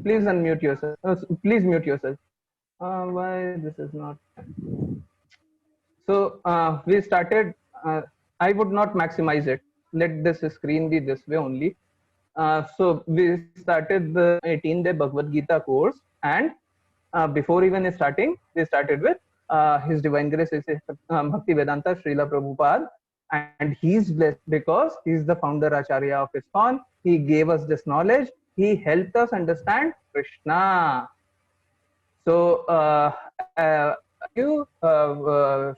Please unmute yourself. Please mute yourself. Why this is not? So we started. I would not maximize it. Let this screen be this way only. So we started the 18-day Bhagavad Gita course, and before even starting, we started with His Divine Grace Bhakti Vedanta Srila Prabhupada, and he's blessed because he's the founder Acharya of ISKCON. He gave us this knowledge. He helped us understand Krishna. So Srila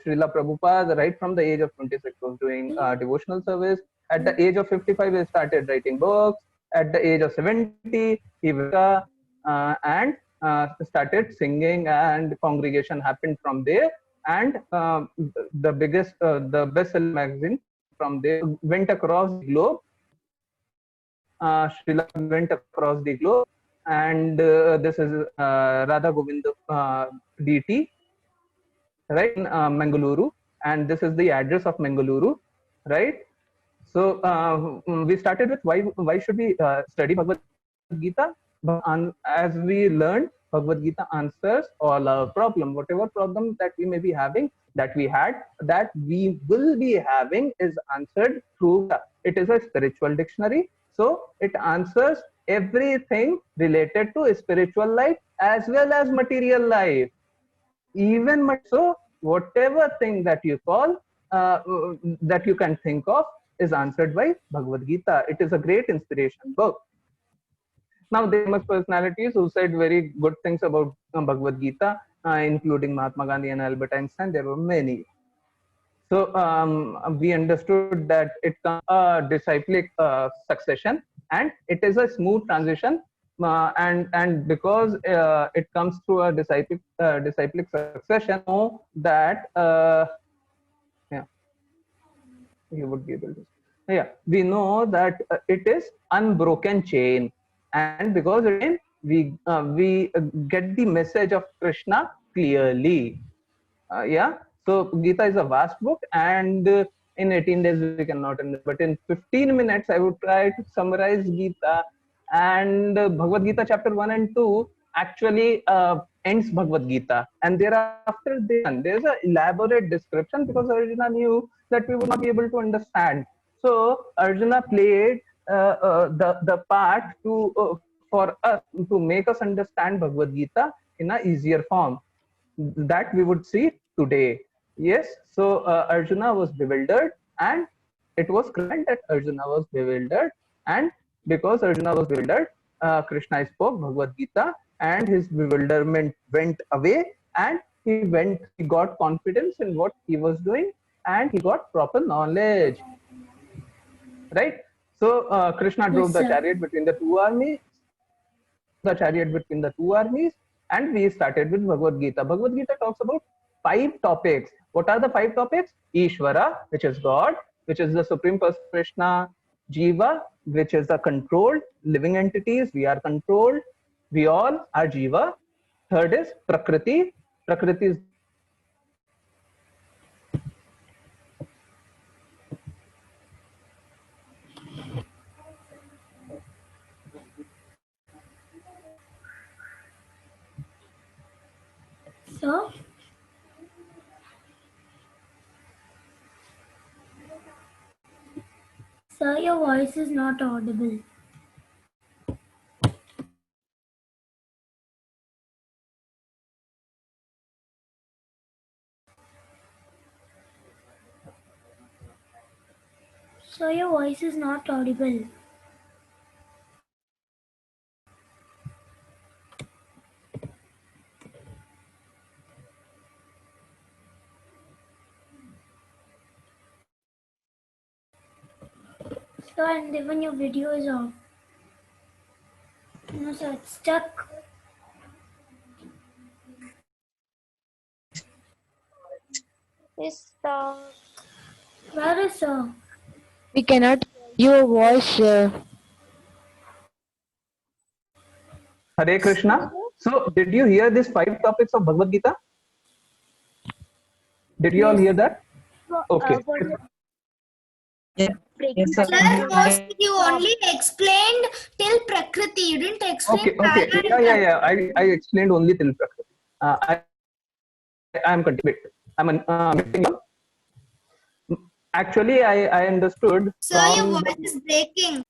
Prabhupada, right from the age of 26, was doing devotional service. At the age of 55, he started writing books. At the age of 70, he and started singing, and congregation happened from there. And the best-selling magazine from there went across the globe. Srila went across the globe, and this is Radha Govinda DT, right, in Mangaluru, and this is the address of Mangaluru, right? So we started with why should we study Bhagavad Gita? As we learned, Bhagavad Gita answers all our problem. Whatever problem that we may be having, that we will be having, is answered through. It is a spiritual dictionary, so it answers everything related to spiritual life as well as material life. Even so, whatever thing that you call, that you can think of, is answered by Bhagavad Gita. It is a great inspiration book. Now, there are famous personalities who said very good things about Bhagavad Gita, including Mahatma Gandhi and Albert Einstein. There were many. So we understood that it comes a disciplic succession, and it is a smooth transition. And because it comes through a disciplic succession, know that you would be able to. We know that it is unbroken chain, and because again we get the message of Krishna clearly. So Gita is a vast book, and in 18 days we cannot understand. But in 15 minutes, I would try to summarize Gita. And Bhagavad Gita chapter 1 and 2 actually ends Bhagavad Gita, and thereafter there's an elaborate description, because Arjuna knew that we would not be able to understand. So Arjuna played the part to for us to make us understand Bhagavad Gita in a easier form that we would see today. Yes, so Arjuna was bewildered, and it was clear that Arjuna was bewildered, and because Arjuna was bewildered, Krishna spoke Bhagavad Gita, and his bewilderment went away, and he got confidence in what he was doing, and he got proper knowledge. Right? So Krishna drove the chariot between the two armies, and we started with Bhagavad Gita. Bhagavad Gita talks about 5 topics. What are the 5 topics? Ishvara, which is God, which is the Supreme Person Krishna. Jiva, which is the controlled living entities. We are controlled. We all are Jiva. Third is Prakriti. Prakriti is Sir, your voice is not audible. Sir, your voice is not audible. Sir, and even your video is off. No, sir, it's stuck. It's stuck. Where is sir? We cannot hear your voice, sir. Hare Krishna. So, did you hear these 5 topics of Bhagavad Gita? Did you all hear that? Okay. Yes, sir. Sir, mostly you only explained till Prakriti. You didn't explain Okay. prior. Yeah. I explained only till Prakriti. I am continuing. Actually, I understood Sir, your from voice is breaking.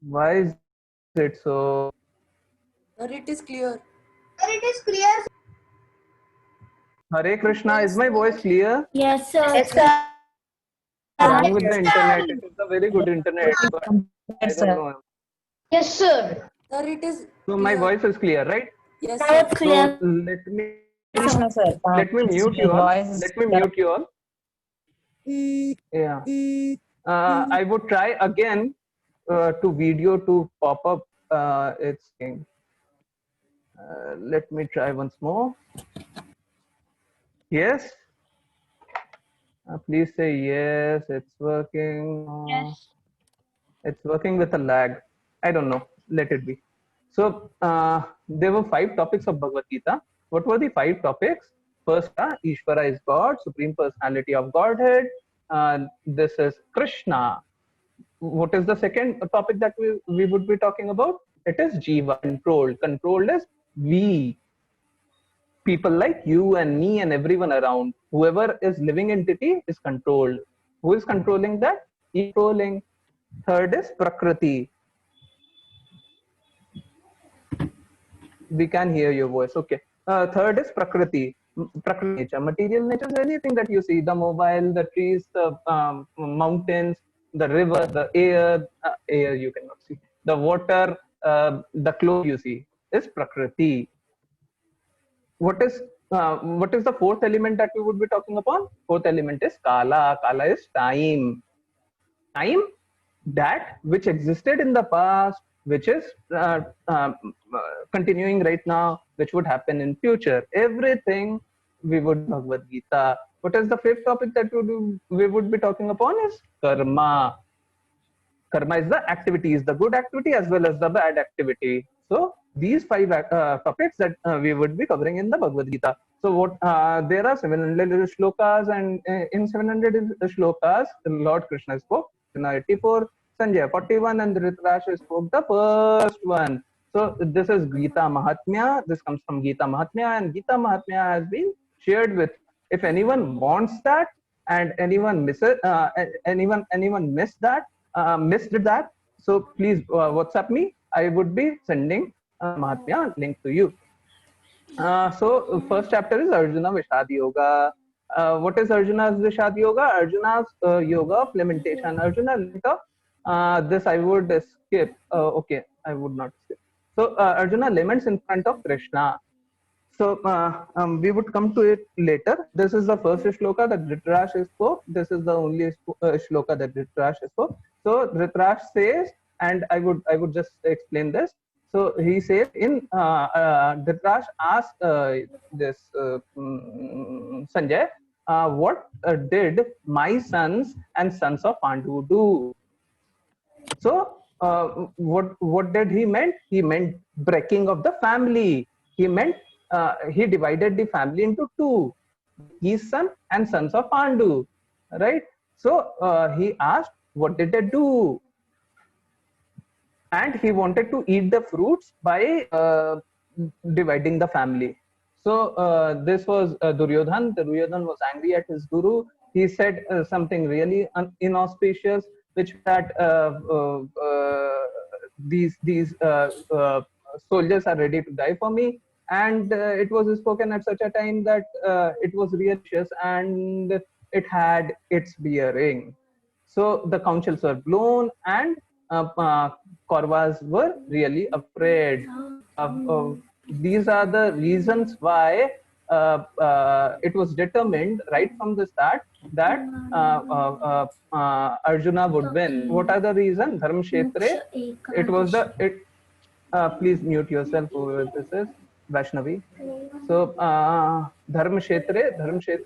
why is it so? Sir, it is clear. Sir, it is clear. Hare Krishna, is my voice clear? Yes, sir. Yes, sir. Wrong with the internet. It is a very good internet, but I Yes, don't sir. know. Yes, sir. Sir, it is So my clear. voice is clear, right? Yes, Now sir. it's clear. So let me Krishna, sir. mute you Your all. voice is Let me clear. mute you all. Yeah. I would try again to video to pop up its thing. Let me try once more. Yes. Please say yes. It's working. Yes. It's working with a lag. I don't know. Let it be. So there were 5 topics of Bhagavad Gita. What were the 5 topics? First, Ishvara is God, Supreme Personality of Godhead. This is Krishna. What is the second topic that we would be talking about? It is Jiva, controlled. Controlled is we, people like you and me and everyone around. Whoever is living entity is controlled. Who is controlling that? Controlling. Third is Prakriti. We can hear your voice. Okay. Third is Prakriti. Prakriti nature. Material nature is anything that you see: the mobile, the trees, the mountains, the river, the air. Air you cannot see. The water, the clothes you see is Prakriti. What is the fourth element that we would be talking upon? Fourth element is Kala. Kala is time. Time that which existed in the past, which is continuing right now, which would happen in future. Everything we would Bhagavad Gita. What is the fifth topic that we would be talking upon is karma. Karma is the activities, the good activity as well as the bad activity. So these 5 topics that we would be covering in the Bhagavad Gita. So what there are 700 shlokas, and in 700 shlokas, Lord Krishna spoke 84, Sanjay 41, and Dhritarashtra spoke the first one. So this is Gita Mahatmya. This comes from Gita Mahatmya, and Gita Mahatmya has been shared with. If anyone wants that, and anyone misses, anyone missed that, so please WhatsApp me. I would be sending Mahatmya link to you. So first chapter is Arjuna Vishad Yoga. What is Arjuna's Vishad Yoga? Arjuna's yoga of lamentation. Arjuna, this I would skip. Okay, I would not skip. So Arjuna laments in front of Krishna. So we would come to it later. This is the first shloka that Dhritarashtra spoke. This is the only shloka that Dhritarashtra spoke. So Dhritarashtra says, and I would just explain this. So he says in Dhritarashtra asked this Sanjay, what did my sons and sons of Pandu do? So what did he meant? He meant breaking of the family. He meant he divided the family into 2, his son and sons of Pandu, right? So he asked, what did they do? And he wanted to eat the fruits by dividing the family. So this was Duryodhan. Duryodhan was angry at his guru. He said something really inauspicious, which that these soldiers are ready to die for me. And it was spoken at such a time that it was realicious and it had its bearing. So the councils were blown, and Kauravas were really afraid. These are the reasons why it was determined right from the start that Arjuna would win. What are the reasons? Dharmkshetre. It was the it. Please mute yourself. Whoever this is, Vaishnavi. So Dharmkshetre,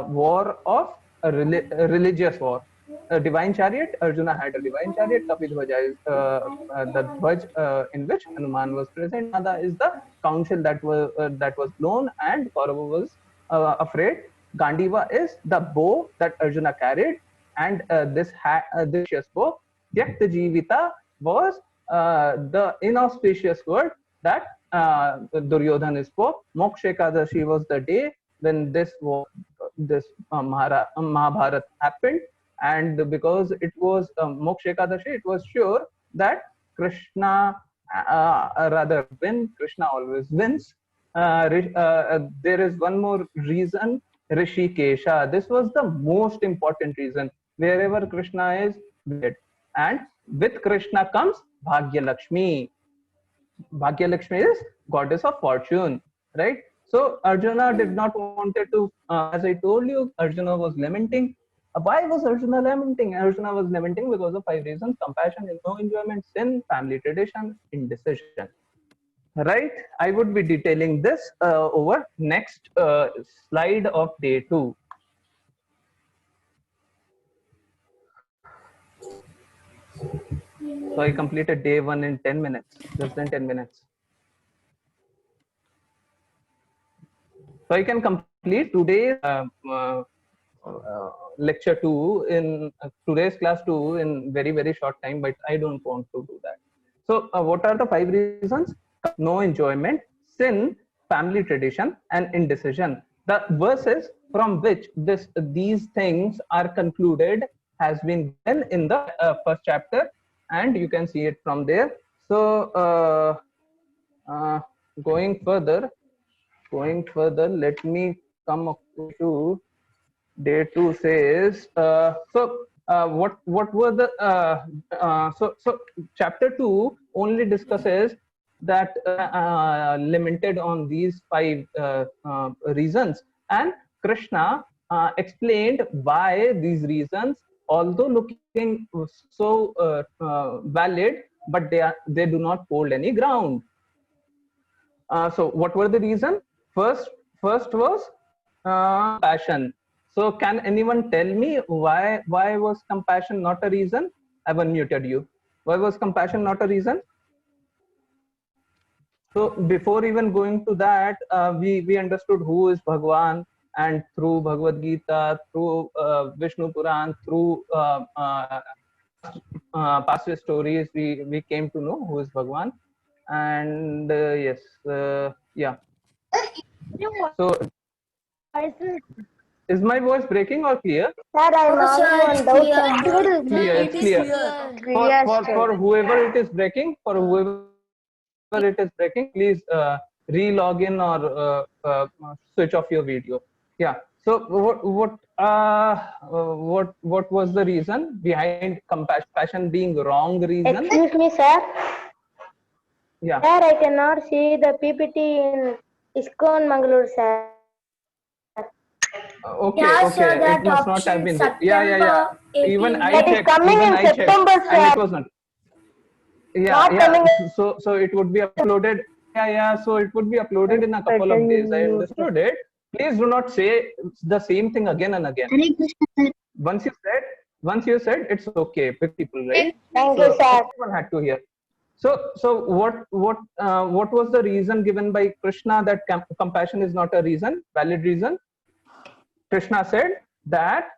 war of a religious war. A divine chariot. Arjuna had a divine chariot. Kapidhwaja is the Dhwaj in which Hanuman was present. Nada is the council that was blown, and Kaurava was afraid. Gandiva is the bow that Arjuna carried. And this spoke, Tyakta Jivita was the inauspicious word that Duryodhana spoke. Moksha Ekadashi was the day when this Mahabharat happened, and because it was Moksha Ekadashi, it was sure that Krishna, rather when Krishna always wins. There is one more reason, Rishikesha. This was the most important reason. Wherever Krishna is, and with Krishna comes Bhagya Lakshmi. Bhagya Lakshmi is goddess of fortune, right? So Arjuna did not wanted to, as I told you, Arjuna was lamenting. Why was Arjuna lamenting? Arjuna was lamenting because of 5 reasons: compassion, no enjoyment, sin, family tradition, indecision. Right? I would be detailing this over next slide of day 2. So I completed day 1 in 10 minutes, less than 10 minutes. So I can complete today's lecture 2 in today's class 2 in very, very short time, but I don't want to do that. So what are the 5 reasons? No enjoyment, sin, family tradition, and indecision. The verses from which these things are concluded has been given in the first chapter, and you can see it from there. So going further, let me come up to day 2 says, what were the, so chapter 2 only discusses that limited on these 5 reasons, and Krishna explained why these reasons, although looking so valid, but they do not hold any ground. So what were the reasons? First was passion. So can anyone tell me why was compassion not a reason? I've unmuted you. Why was compassion not a reason? So before even going to that, we understood who is Bhagwan, and through Bhagavad Gita, through Vishnu Puran, through past stories, we came to know who is Bhagwan. And yes, yeah. So is my voice breaking or clear? Sir, I'm Oh, asking sir, one it's doubt. clear. Clear, It it's is clear. clear. For whoever it is breaking, please re-log in or switch off your video. Yeah. So what was the reason behind compassion being wrong reason? Excuse me, sir. Yeah. Sir, I cannot see the PPT in ISKCON Mangalore, sir. Okay, Yeah, okay. sir, that It must not have option been there. Yeah. September 18. Even I That is checked. coming Even in I checked, September, and sir. it was not. Not coming So it would be uploaded. So it would be uploaded in a couple of days. I understood it. Please do not say the same thing again and again. Once you said it's okay. Pick people, right? Thank So you, sir. everyone had to hear. So what was the reason given by Krishna that compassion is not a reason, valid reason? Krishna said that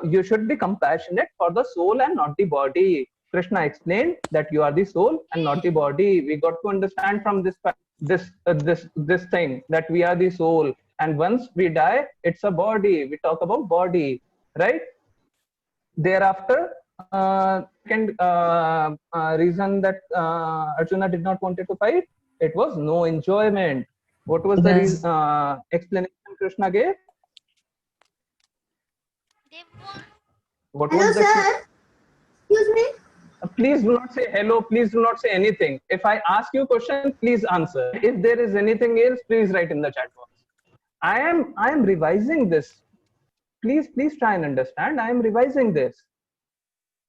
you should be compassionate for the soul and not the body. Krishna explained that you are the soul and not the body. We got to understand from this thing that we are the soul, and once we die, it's a body. We talk about body, right? Thereafter, second reason that Arjuna did not wanted to fight, it was no enjoyment. What was the explanation Krishna gave? What Hello, was the sir. Excuse me. Please do not say hello. Please do not say anything. If I ask you a question, please answer. If there is anything else, please write in the chat box. I am revising this. Please try and understand. I am revising this,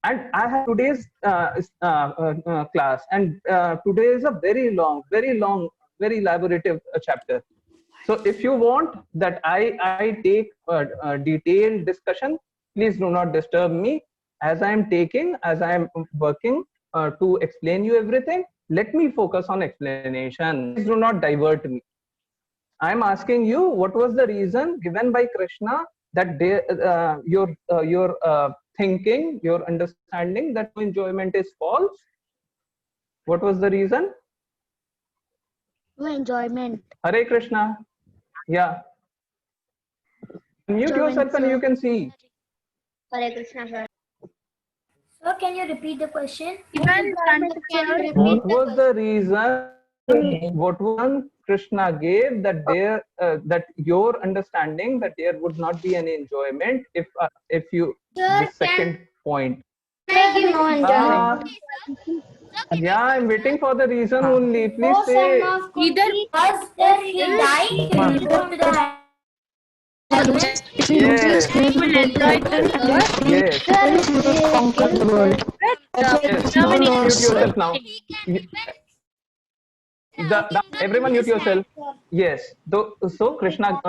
and I have today's class, and today is a very long, very elaborative chapter. So if you want that I take a detailed discussion, please do not disturb me. As I am working to explain you everything, let me focus on explanation. Please do not divert me. I am asking you, what was the reason given by Krishna that thinking, your understanding that no enjoyment is false? What was the reason? No enjoyment. Hare Krishna. Yeah. Mute yourself and you can see. Hare Krishna, sir. Sir, can you repeat the question? What was the reason? What one Krishna gave that that your understanding that there would not be any enjoyment if you Sir, the second point. No enjoyment. Yeah, I'm waiting for the reason only. Please No say. son of Kunti was if he died, he will go to the heaven. Yes. People enjoy the earth. Yes. Conquer the world. Yes. Mute yourself now. Everyone mute yourself. Yes. So Krishna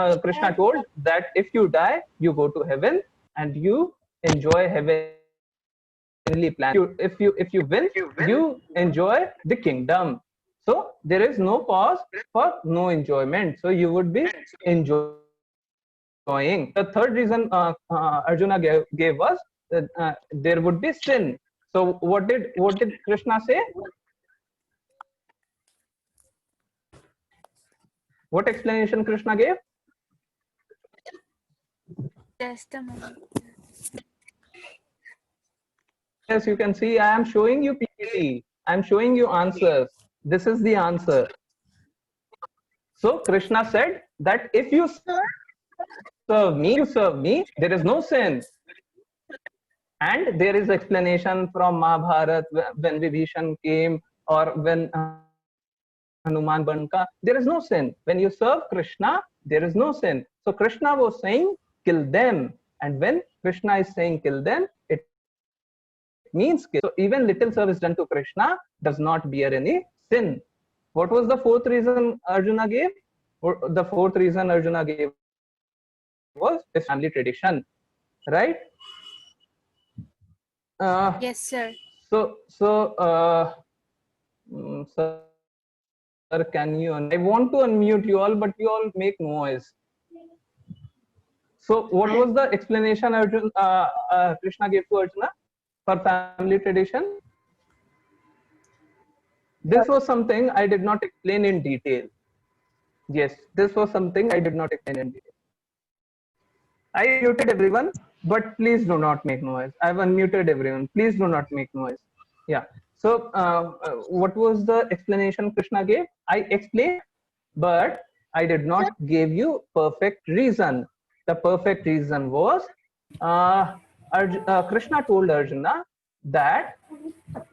told that if you die, you go to heaven and you enjoy heavenly plan. If you win, you enjoy the kingdom. So there is no cause for no enjoyment. So you would be enjoying. The third reason Arjuna gave us that there would be sin. So what did Krishna say? What explanation Krishna gave? Just a moment. Yes, you can see I am showing you PPT. I am showing you answers. This is the answer. So Krishna said that if you serve me, there is no sin. And there is explanation from Mahabharata when Vibhishan came or when Hanuman Banka, there is no sin. When you serve Krishna, there is no sin. So Krishna was saying, kill them. And when Krishna is saying kill them, it means kill. So even little service done to Krishna does not bear any sin. What was the fourth reason Arjuna gave? The fourth reason Arjuna gave was his family tradition, right? Yes, sir. So, sir, can you? I want to unmute you all, but you all make noise. So, what was the explanation Krishna gave to Arjuna for family tradition? This was something I did not explain in detail. Yes, this was something I did not explain in detail. I muted everyone, but please do not make noise. I've unmuted everyone. Please do not make noise. Yeah. So, what was the explanation Krishna gave? I explained, but I did not give you perfect reason. The perfect reason was Krishna told Arjuna that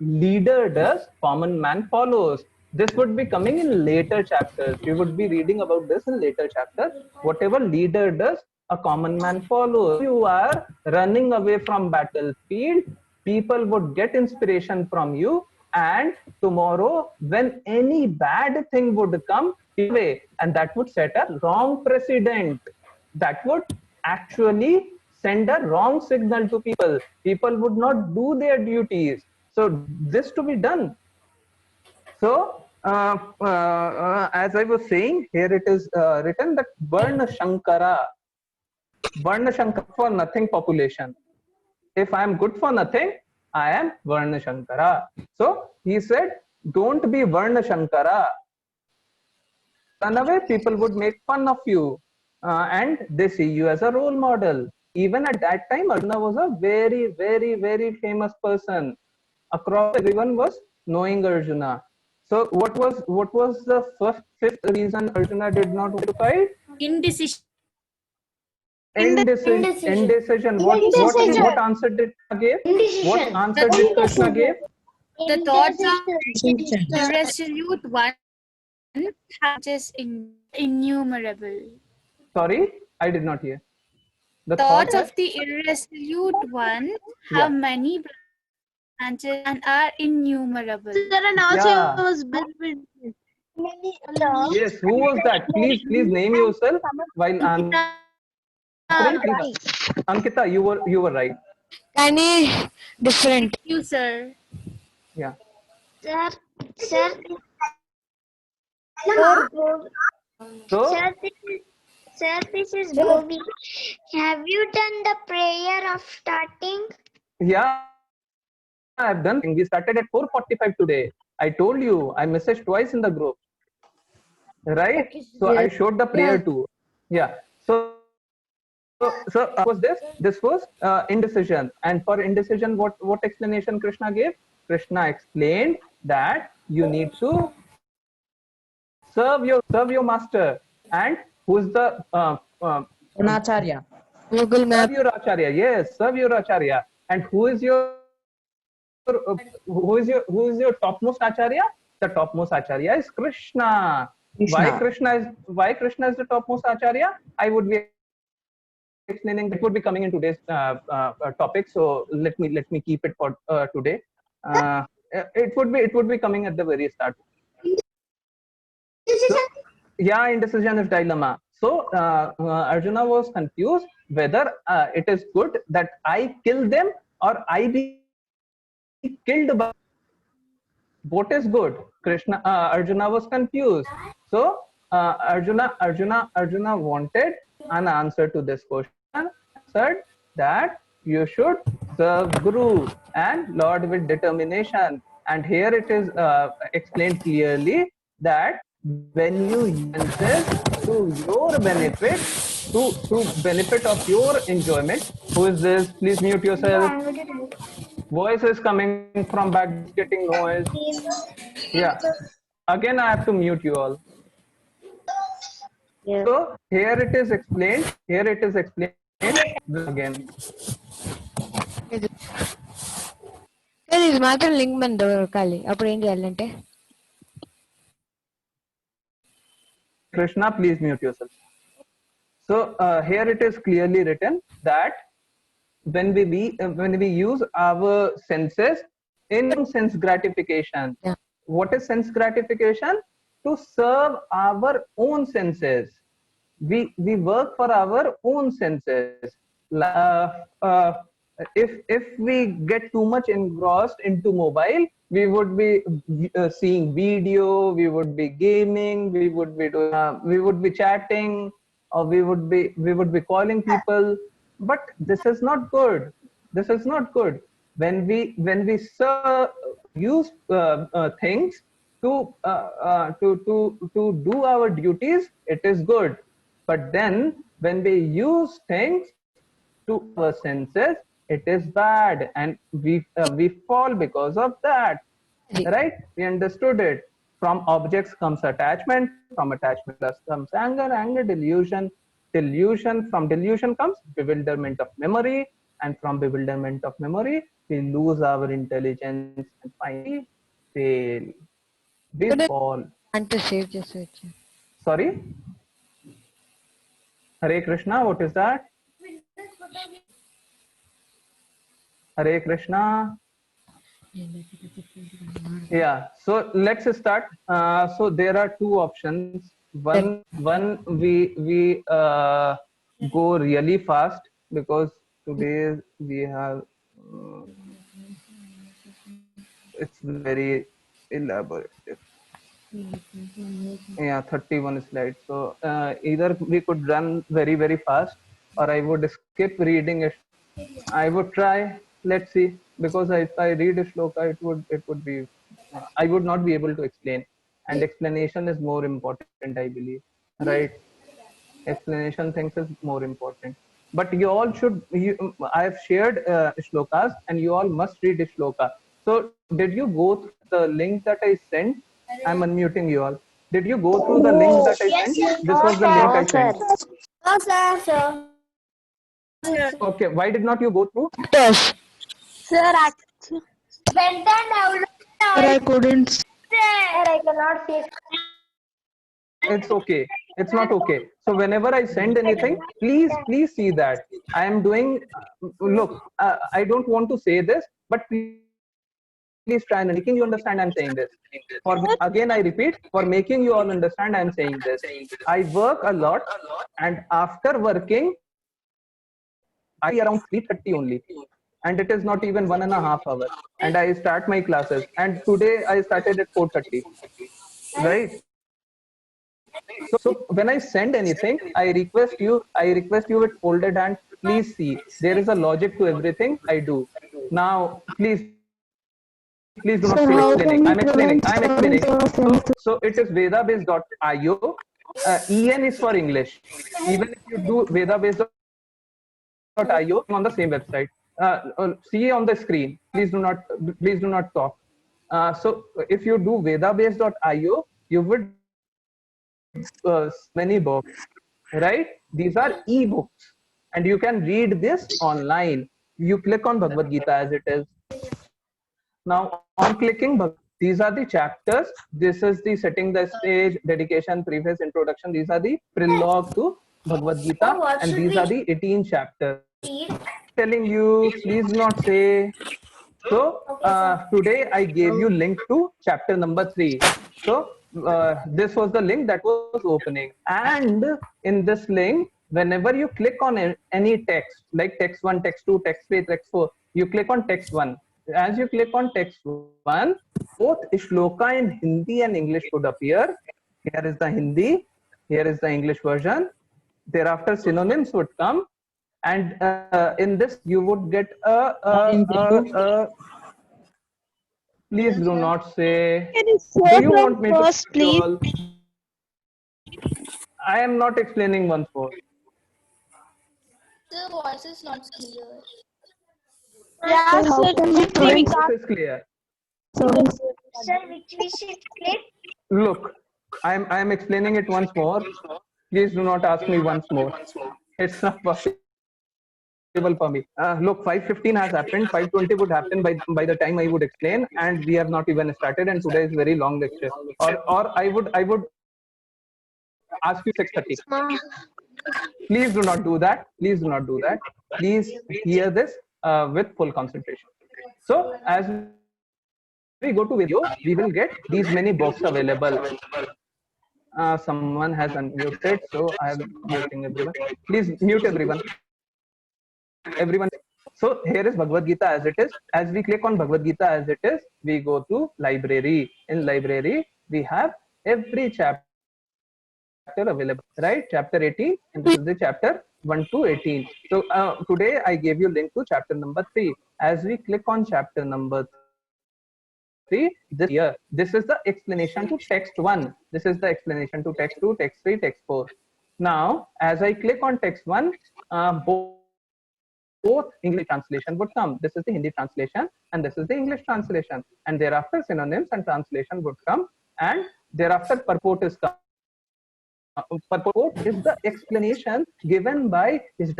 leader does, common man follows. This would be coming in later chapters. We would be reading about this in later chapters. Whatever leader does, a common man follows. If you are running away from battlefield, people would get inspiration from you, and tomorrow when any bad thing would come away, and that would set a wrong precedent, that would actually send a wrong signal to people. People would not do their duties. So this to be done. So as I was saying, here it is written that Varna Shankara for nothing population. If I am good for nothing, I am Varna Shankara. So he said, don't be Varna Shankara. In a way, people would make fun of you and they see you as a role model. Even at that time, Arjuna was a very, very, very famous person. Across everyone was knowing Arjuna. So what was the fifth reason Arjuna did not want to fight? Indecision. Indecision. What answer did Krishna give? What answer did Krishna give? The thoughts of irresolute one which is innumerable. Sorry, I did not hear. The Thoughts of the irresolute one have Yeah. many branches and are innumerable. Yeah. Yes, who was that? Please name yourself while answering. Please. Ankita, you were right. Any different. Thank you, sir. Yeah. Sir, So this is Gobi. Have you done the prayer of starting? Yeah, I've done. We started at 4:45 today. I told you. I messaged twice in the group. Right? So I showed the prayer too. Yeah. So was this? This was indecision. And for indecision, what explanation Krishna gave? Krishna explained that you need to serve your master. And who's the Anacharya. Google serve Map. your acharya? Yes, serve your acharya. And who is your topmost acharya? The topmost acharya is Krishna. Krishna. Why Krishna is the topmost acharya? I would be explaining. It would be coming in today's topic. So let me keep it for today. It would be coming at the very start. So, yeah, indecision is dilemma. So Arjuna was confused whether it is good that I kill them or I be killed by. What is good? Arjuna was confused. So Arjuna wanted an answer to this question. Said that you should serve Guru and Lord with determination. And here it is explained clearly that when you use this to your benefit, to benefit of your enjoyment. Who is this? Please mute yourself. Voice is coming from back, getting noise. Yeah. Again, I have to mute you all. Yeah. So here it is explained. Here it is explained again. ఇది మాత్రం link మన దొరకాలి అప్పుడు ఏం చేయాలంటే Krishna, please mute yourself. So here it is clearly written that when we use our senses in sense gratification. Yeah. What is sense gratification? To serve our own senses. We work for our own senses. If we get too much engrossed into mobile, we would be seeing video, we would be gaming, we would be chatting, or we would be calling people. But this is not good. This is not good. When we use things to do our duties, it is good. But then when we use things to our senses, it is bad, and we fall because of that. Right? We understood it. From objects comes attachment. From attachment comes anger. Anger, delusion. From delusion comes bewilderment of memory, and from bewilderment of memory we lose our intelligence and finally fail. We fall. అంటే save చేసి వచ్చి Sorry. Hare Krishna. What is that? Hare Krishna. Yeah. So let's start. So there are two options. One we go really fast because today we have it's very elaborate. Yeah, 31 slides. So either we could run very fast, or I would skip reading it. I would try. Let's see, because if I read a shloka, it would be I would not be able to explain, and explanation is more important, I believe. Right? Explanation things is more important. But you all should. I have shared shlokas, and you all must read a shloka. So did you go through the link that I sent? I'm unmuting you all. Did you go through the link that I sent? This was the link I sent. Oh, sir. Okay, why did not you go through? Sir, went and downloaded. I couldn't. Sir, I cannot see. It's okay. It's not okay. So whenever I send anything, please see that. I am doing, look, I don't want to say this, but please try and making you understand I'm saying this. Again, I repeat, for making you all understand I'm saying this. I work a lot, and after working, I around 3:30 only. And it is not even 1.5 hours. And I start my classes. And today I started at 4:30. Right? So when I send anything, I request you with folded hand, please see. There is a logic to everything I do. Now, please do not say explaining. I'm explaining. So it is vedabase.io. EN is for English. Even if you do vedabase.io on the same website. See on the screen. Please do not talk. So if you do vedabase.io, you would many books, right? These are e-books, and you can read this online. You click on Bhagavad Gita as it is. Now, on clicking, these are the chapters. This is the setting the stage, dedication, preface, introduction. These are the prologue to Bhagavad Gita, what and should these we are the 18 chapters. read? Telling you, please not say. So today I gave you link to chapter number 3. So this was the link that was opening, and in this link, whenever you click on any text, like text 1, text 2, text 3, text 4, you click on text 1. As you click on text 1, both shloka in Hindi and English would appear. Here is the Hindi, here is the English version. Thereafter synonyms would come, and in this you would get please do not say. Can you Do say you want from me to first, tell you please? all? I am not explaining once more. The voice is not clear. Yeah, sir. This is clear. Sir, which we should click? Look, I am explaining it once more. Please do not ask me once more. It's not possible for me. Look, 5:15 has happened. 5:20 would happen by the time I would explain, and we have not even started. And today is very long lecture. Or I would ask you 6:30. Please do not do that. Please do not do that. Please hear this with full concentration. So as we go to video, we will get these many books available. Someone has unmuted, so I am muting everyone. Please mute everyone. So here is Bhagavad Gita as it is. As we click on Bhagavad Gita as it is, we go to library. In library, we have every chapter available, right? Chapter 18, and this is the chapter 1 to 18. So today I gave you link to chapter number 3. As we click on chapter number 3, this is the explanation to text 1. This is the explanation to text 2, text 3, text 4. Now, as I click on text 1, both English translation would come. This is the Hindi translation, and this is the English translation. And thereafter, synonyms and translation would come, and thereafter, purport is come. Purport is the explanation given by His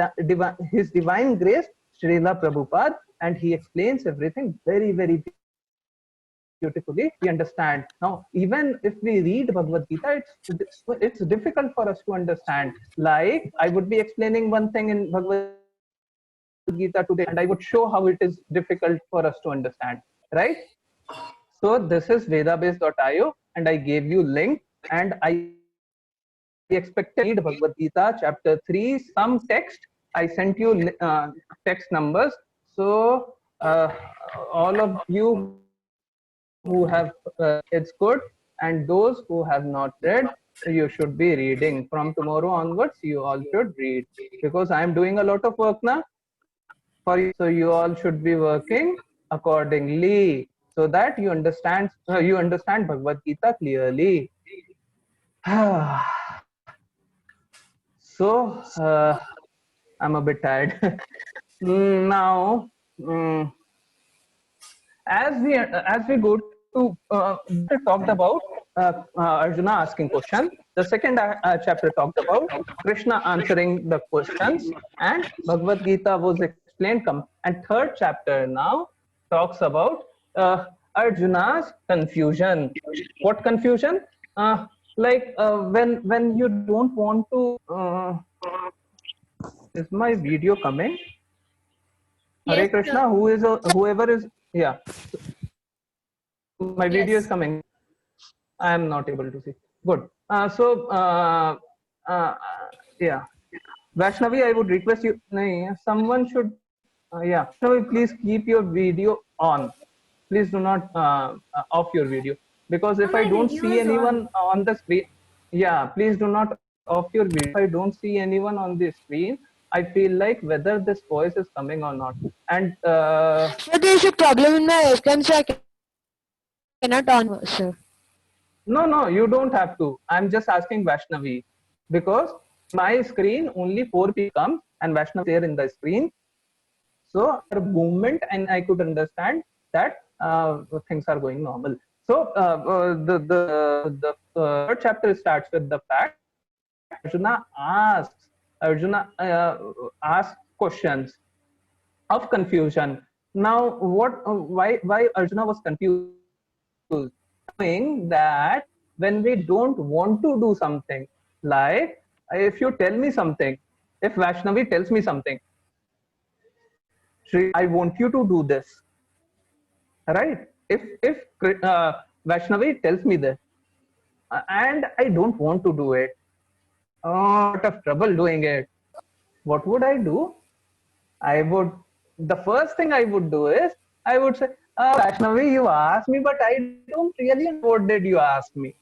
Divine Grace, Srila Prabhupada, and he explains everything very, very beautifully. We understand. Now, even if we read Bhagavad Gita, it's difficult for us to understand. Like, I would be explaining one thing in Bhagavad Gita today, and I would show how it is difficult for us to understand, right? So this is vedabase.io, and I gave you link, and I expected to read Bhagavad Gita chapter 3, some text. I sent you text numbers. So all of you who have it's good, and those who have not read, you should be reading. From tomorrow onwards, you all should read, because I am doing a lot of work now for you, so you all should be working accordingly, so that you understand Bhagavad Gita clearly. So I'm a bit tired. Now, as we go to talked about Arjuna asking question. The second chapter talked about Krishna answering the questions, and Bhagavad Gita was explained. And third chapter now talks about Arjuna's confusion. What confusion? Like when you don't want to. Is my video coming? Yes, Hare Krishna. sir. Whoever is, yeah. My video is coming. I am not able to see. Good. Yeah. Vaishnavi, I would request you. Someone should. Yeah. Vaishnavi, please keep your video on. Please do not off your video, because if I My don't video see is anyone on the screen, yeah, please do not off your video. If I don't see anyone on the screen, I feel like whether this voice is coming or not. and So there's a problem in my webcam, so I cannot on, sir. no, you don't have to. I'm just asking Vaishnavi because my screen only 4 people come and Vaishnavi there in the screen. So her movement and I could understand that things are going normal. So the third chapter starts with the fact Arjuna asks questions of confusion. Now, why Arjuna was confused? Knowing that when we don't want to do something, like if you tell me something, if Vaishnavi tells me something, Shri, I want you to do this, right? If Vaishnavi tells me this, and I don't want to do it, a lot of trouble doing it, what would I do? The first thing I would do is, I would say, Vaishnavi, you asked me, but I don't really know what did you ask me.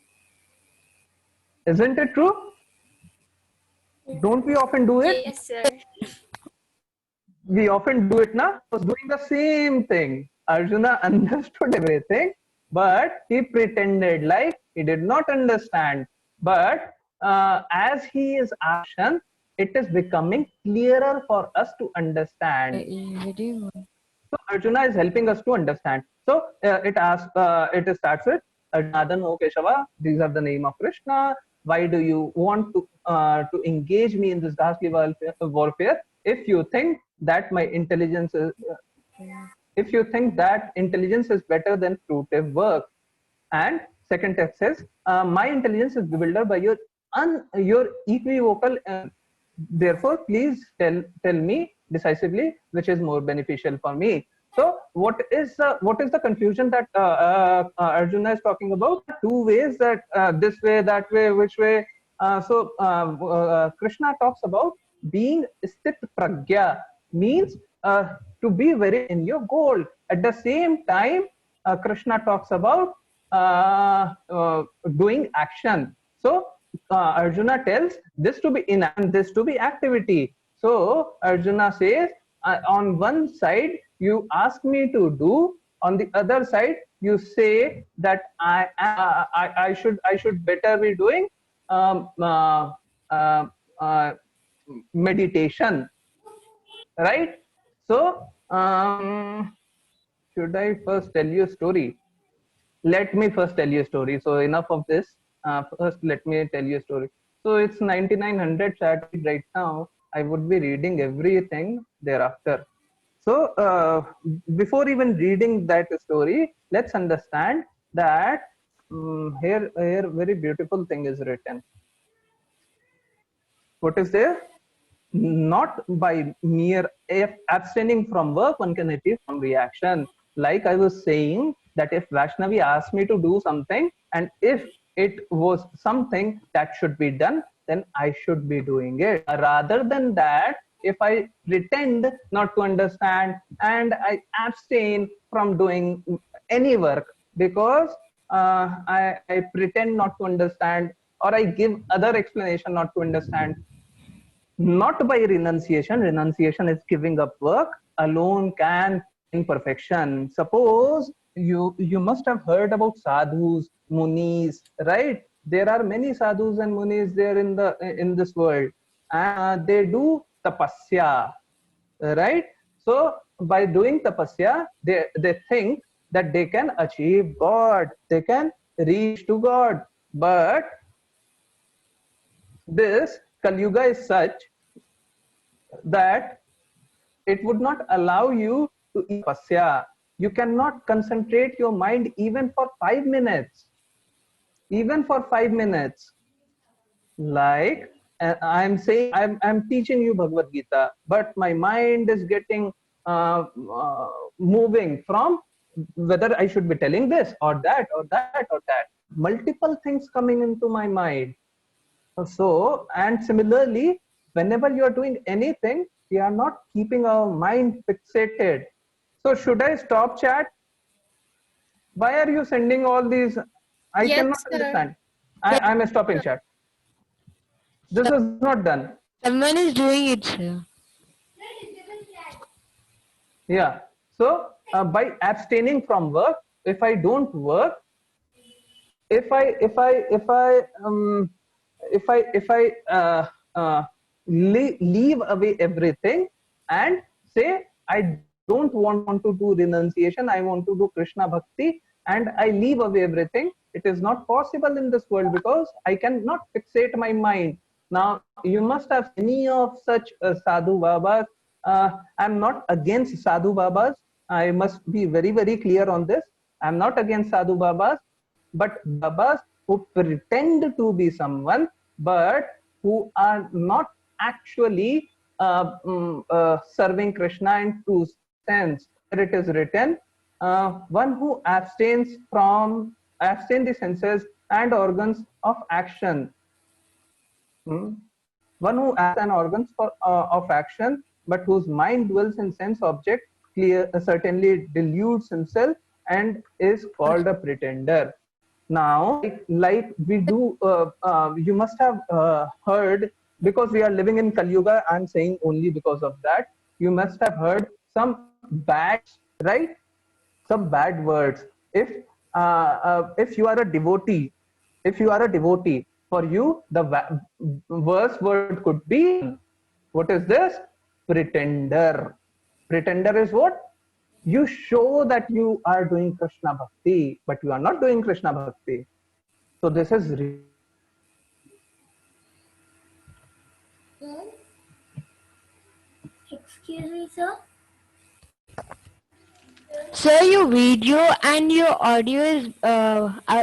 Isn't it true? Don't we often do it? Yes, sir. We often do it now. Was doing the same thing. Arjuna understood everything, but he pretended like he did not understand. But as he is action, it is becoming clearer for us to understand. So Arjuna is helping us to understand. So it starts with Arjuna, O Keshava, these are the name of Krishna. Why do you want to engage me in this ghastly warfare? If you think that my intelligence is, if you think that intelligence is better than fruitive work, and second text says, my intelligence is bewildered by your equivocal. Therefore, please tell me decisively which is more beneficial for me. So, what is the confusion that Arjuna is talking about? Two ways, that this way, that way, which way. Krishna talks about being sthit pragya, means to be very in your goal. At the same time, Krishna talks about doing action. So Arjuna tells this to be in and this to be activity. So Arjuna says, on one side you ask me to do, on the other side you say that I should better be doing meditation, right? So should I first tell you a story? Let me first tell you a story. So enough of this. First, let me tell you a story. So it's 9900 chat right now. I would be reading everything thereafter. So before even reading that story, let's understand that here very beautiful thing is written. What is there? Not by mere abstaining from work one can achieve some reaction. Like I was saying, that if Vaishnavi asked me to do something, and if it was something that should be done, then I should be doing it. Rather than that, if I pretend not to understand and I abstain from doing any work because I pretend not to understand, or I give other explanation not to understand, not by renunciation. Renunciation is giving up work alone can bring perfection. Suppose you must have heard about sadhus, munis, right? There are many sadhus and munis there in this world, and they do tapasya, right? So by doing tapasya, they think that they can achieve God, they can reach to God. But this Kali Yuga is such that it would not allow you to eat tapasya. You cannot concentrate your mind even for 5 minutes. Even for 5 minutes. Like I'm saying, I'm teaching you Bhagavad Gita, but my mind is getting moving from whether I should be telling this or that or that or that. Multiple things coming into my mind. So, and similarly, whenever you are doing anything, we are not keeping our mind fixated. So should I stop chat? Why are you sending all these? I Yes, cannot sir. understand. I'm stopping chat. This is not done. Someone is doing it, sir. Yeah. So by abstaining from work, if I don't work, if I if I if I if I leave away everything and say I don't want to do renunciation, I want to do Krishna bhakti, and I leave away everything, it is not possible in this world because I cannot fixate my mind. Now you must have many of such sadhu babas. I'm not against sadhu babas. I must be very clear on this. I'm not against sadhu babas, but babas who pretend to be someone but who are not actually serving Krishna in true sense. Where it is written, one who abstain the senses and organs of action. One who has an organs of action, but whose mind dwells in sense object, certainly deludes himself and is called a pretender. Now, like we do, you must have heard, because we are living in Kali Yuga, I'm saying only because of that, you must have heard some bad, right? Some bad words. If you are a devotee, for you, the worst word could be, what is this? Pretender. Pretender is what? You show that you are doing Krishna bhakti, but you are not doing Krishna bhakti. So this is Excuse me, sir. Sir, your video and your audio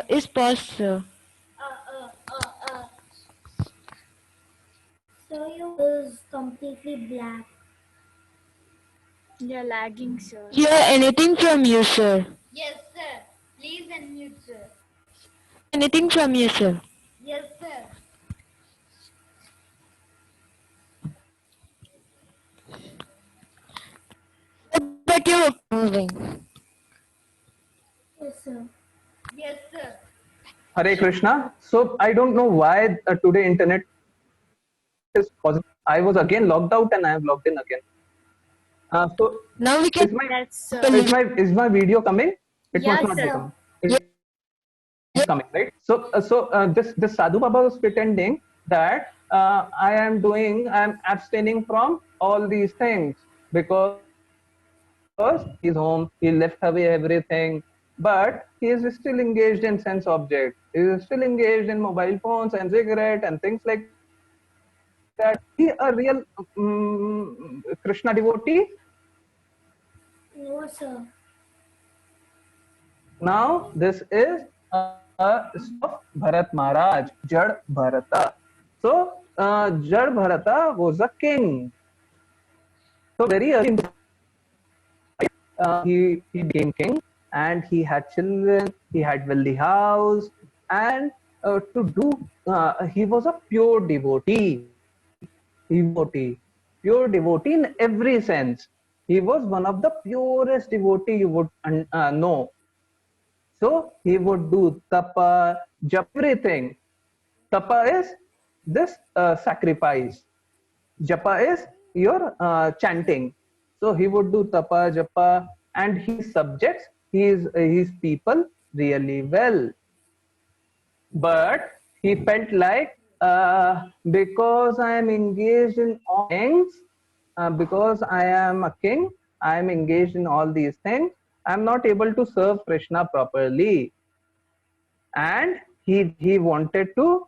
is paused, sir. So you is completely black. You're lagging, sir. Hear anything from you, sir? Yes, sir. Please unmute, sir. Anything from you, sir? Yes, sir. But you're moving. Yes, sir. Yes, sir. Hare Krishna. So I don't know why today internet is positive. I was again logged out and I have logged in again. So Now we can. That's is my video coming? It Yeah, must not be sir. coming. It's coming, right? So this Sadhu Baba was pretending that I'm abstaining from all these things because he's home, he left away everything, but he is still engaged in sense objects. He is still engaged in mobile phones and cigarette and things like that. He a real Krishna devotee? No, sir. Now this is of Bharat Maharaj, Jad Bharata. So Jad Bharata was a king. So very early, he became king and he had children, he had wealthy house, and he was a pure devotee. Pure devotee in every sense. He was one of the purest devotee you would know. So he would do tapa, japa, everything. Tapa is this sacrifice. Japa is your chanting. So he would do tapa, japa, and he subjects his people really well. But he felt like because I am engaged in all things, because I am a king, I am engaged in all these things, I am not able to serve Krishna properly. And he wanted to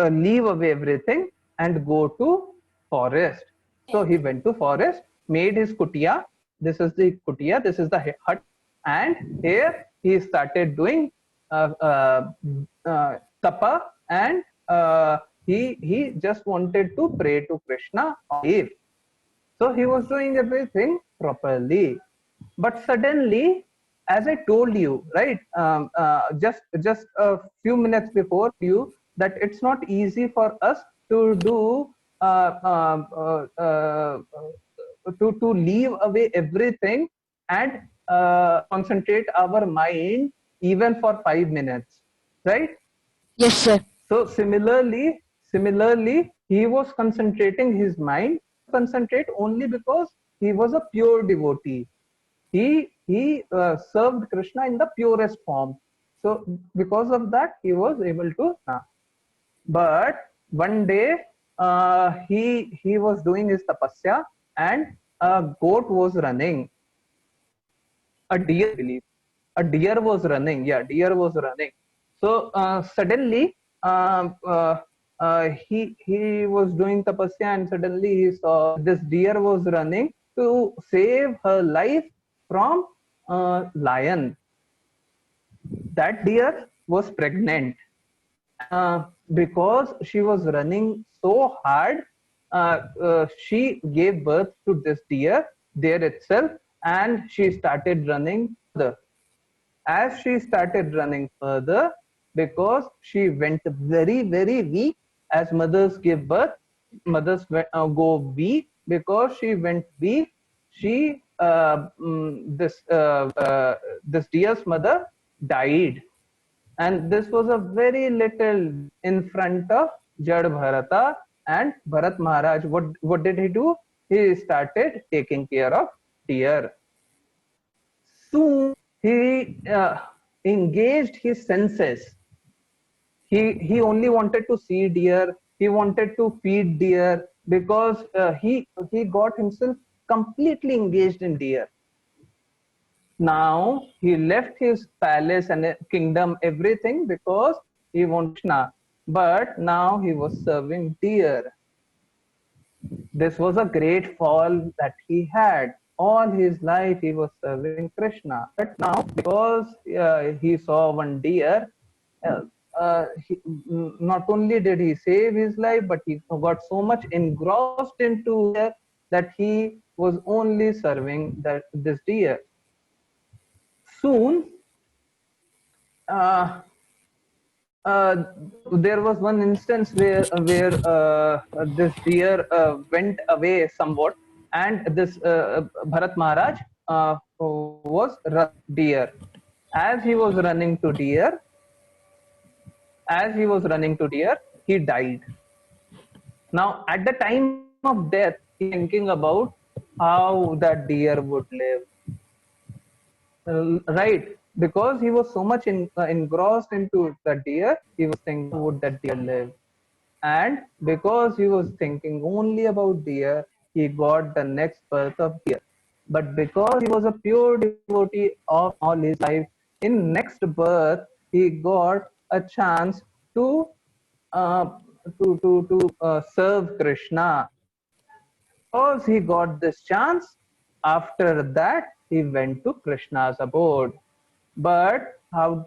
leave away everything and go to forest. So he went to forest, made his kutia. This is the kutia, this is the hut, and here he started doing tapa, and he just wanted to pray to Krishna on leave. So he was doing everything properly. But suddenly, as I told you, right, just a few minutes before you, that it's not easy for us to do to leave away everything and concentrate our mind even for 5 minutes, right? Yes, sir. So similarly, he was concentrating his mind, concentrate only because he was a pure devotee. he served Krishna in the purest form. So because of that, he was able to. But one day, he was doing his tapasya, and a goat was running. A deer, I believe. A deer was running. Yeah, deer was running. So suddenly, he was doing tapasya, and suddenly he saw this deer was running to save her life from lion. That deer was pregnant. Because she was running so hard, she gave birth to this deer there itself, and she started running further. As she started running further, because she went very, very weak, as mothers give birth, mothers go weak. Because she went weak, she this deer's mother died. And this was a very little in front of Jad Bharata and Bharat Maharaj. What did he do? He started taking care of deer. Soon he engaged his senses. He only wanted to see deer. He wanted to feed deer, because he got himself completely engaged in deer. Now he left his palace and kingdom, everything, because he wanted Krishna. But now he was serving deer. This was a great fall that he had. All his life he was serving Krishna. But now, because he saw one deer, not only did he save his life, but he got so much engrossed into it that he was only serving this deer. Soon, there was one instance where this deer went away somewhat, and this Bharat Maharaj was deer. As he was running to deer, he died. Now, at the time of death, he thinking about how that deer would live. Right, because he was so much engrossed into the deer, he was thinking, would that deer live? And because he was thinking only about deer, he got the next birth of deer. But because he was a pure devotee of all his life, in next birth he got a chance to serve Krishna. Because he got this chance, after that he went to Krishna's abode. But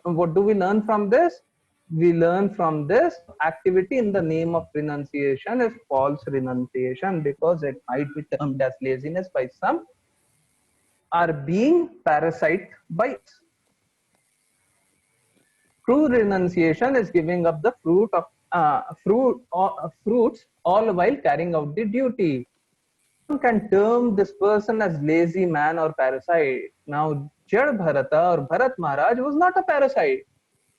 what do we learn from this? We learn from this activity in the name of renunciation is false renunciation, because it might be termed as laziness by some, are being parasite by us. True renunciation is giving up the fruits all while carrying out the duty. One can term this person as lazy man or parasite. Now, Jad Bharata or Bharat Maharaj was not a parasite,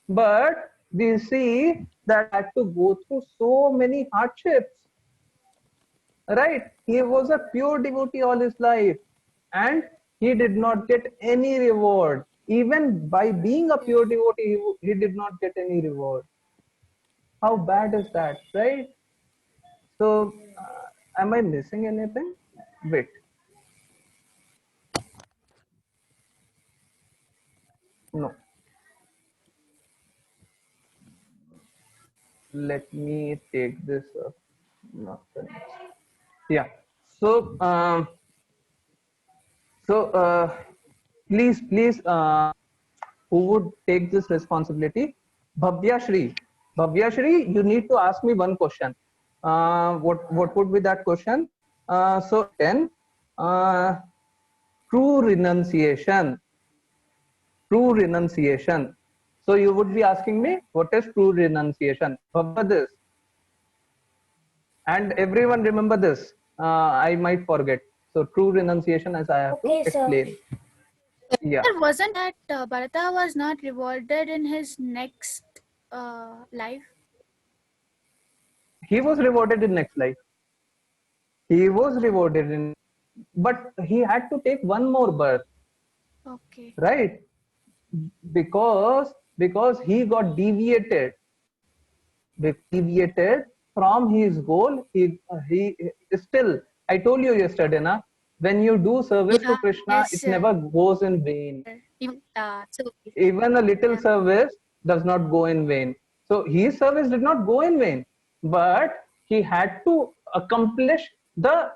but we see that had to go through so many hardships. Right? He was a pure devotee all his life, and he did not get any reward. Even by being a pure devotee, he did not get any reward. How bad is that, right? So, am I missing anything? Wait. No. Let me take this up. Not the next. Yeah. So, please, who would take this responsibility? Bhavya Shri, you need to ask me one question. What would be that question? So then, true renunciation. So you would be asking me, what is true renunciation? Remember this. And everyone remember this. I might forget. So true renunciation, as I have to explain. Yeah. Sir, wasn't that Bharata was not rewarded in his next life? He was rewarded in next life. But he had to take one more birth. Okay. right? Because he got deviated from his goal. He still, I told you yesterday, na, when you do service to Yeah, Krishna, yes, it sir. never goes in vain. Even, so, Even a little yeah. service does not go in vain. So his service did not go in vain, but he had to accomplish the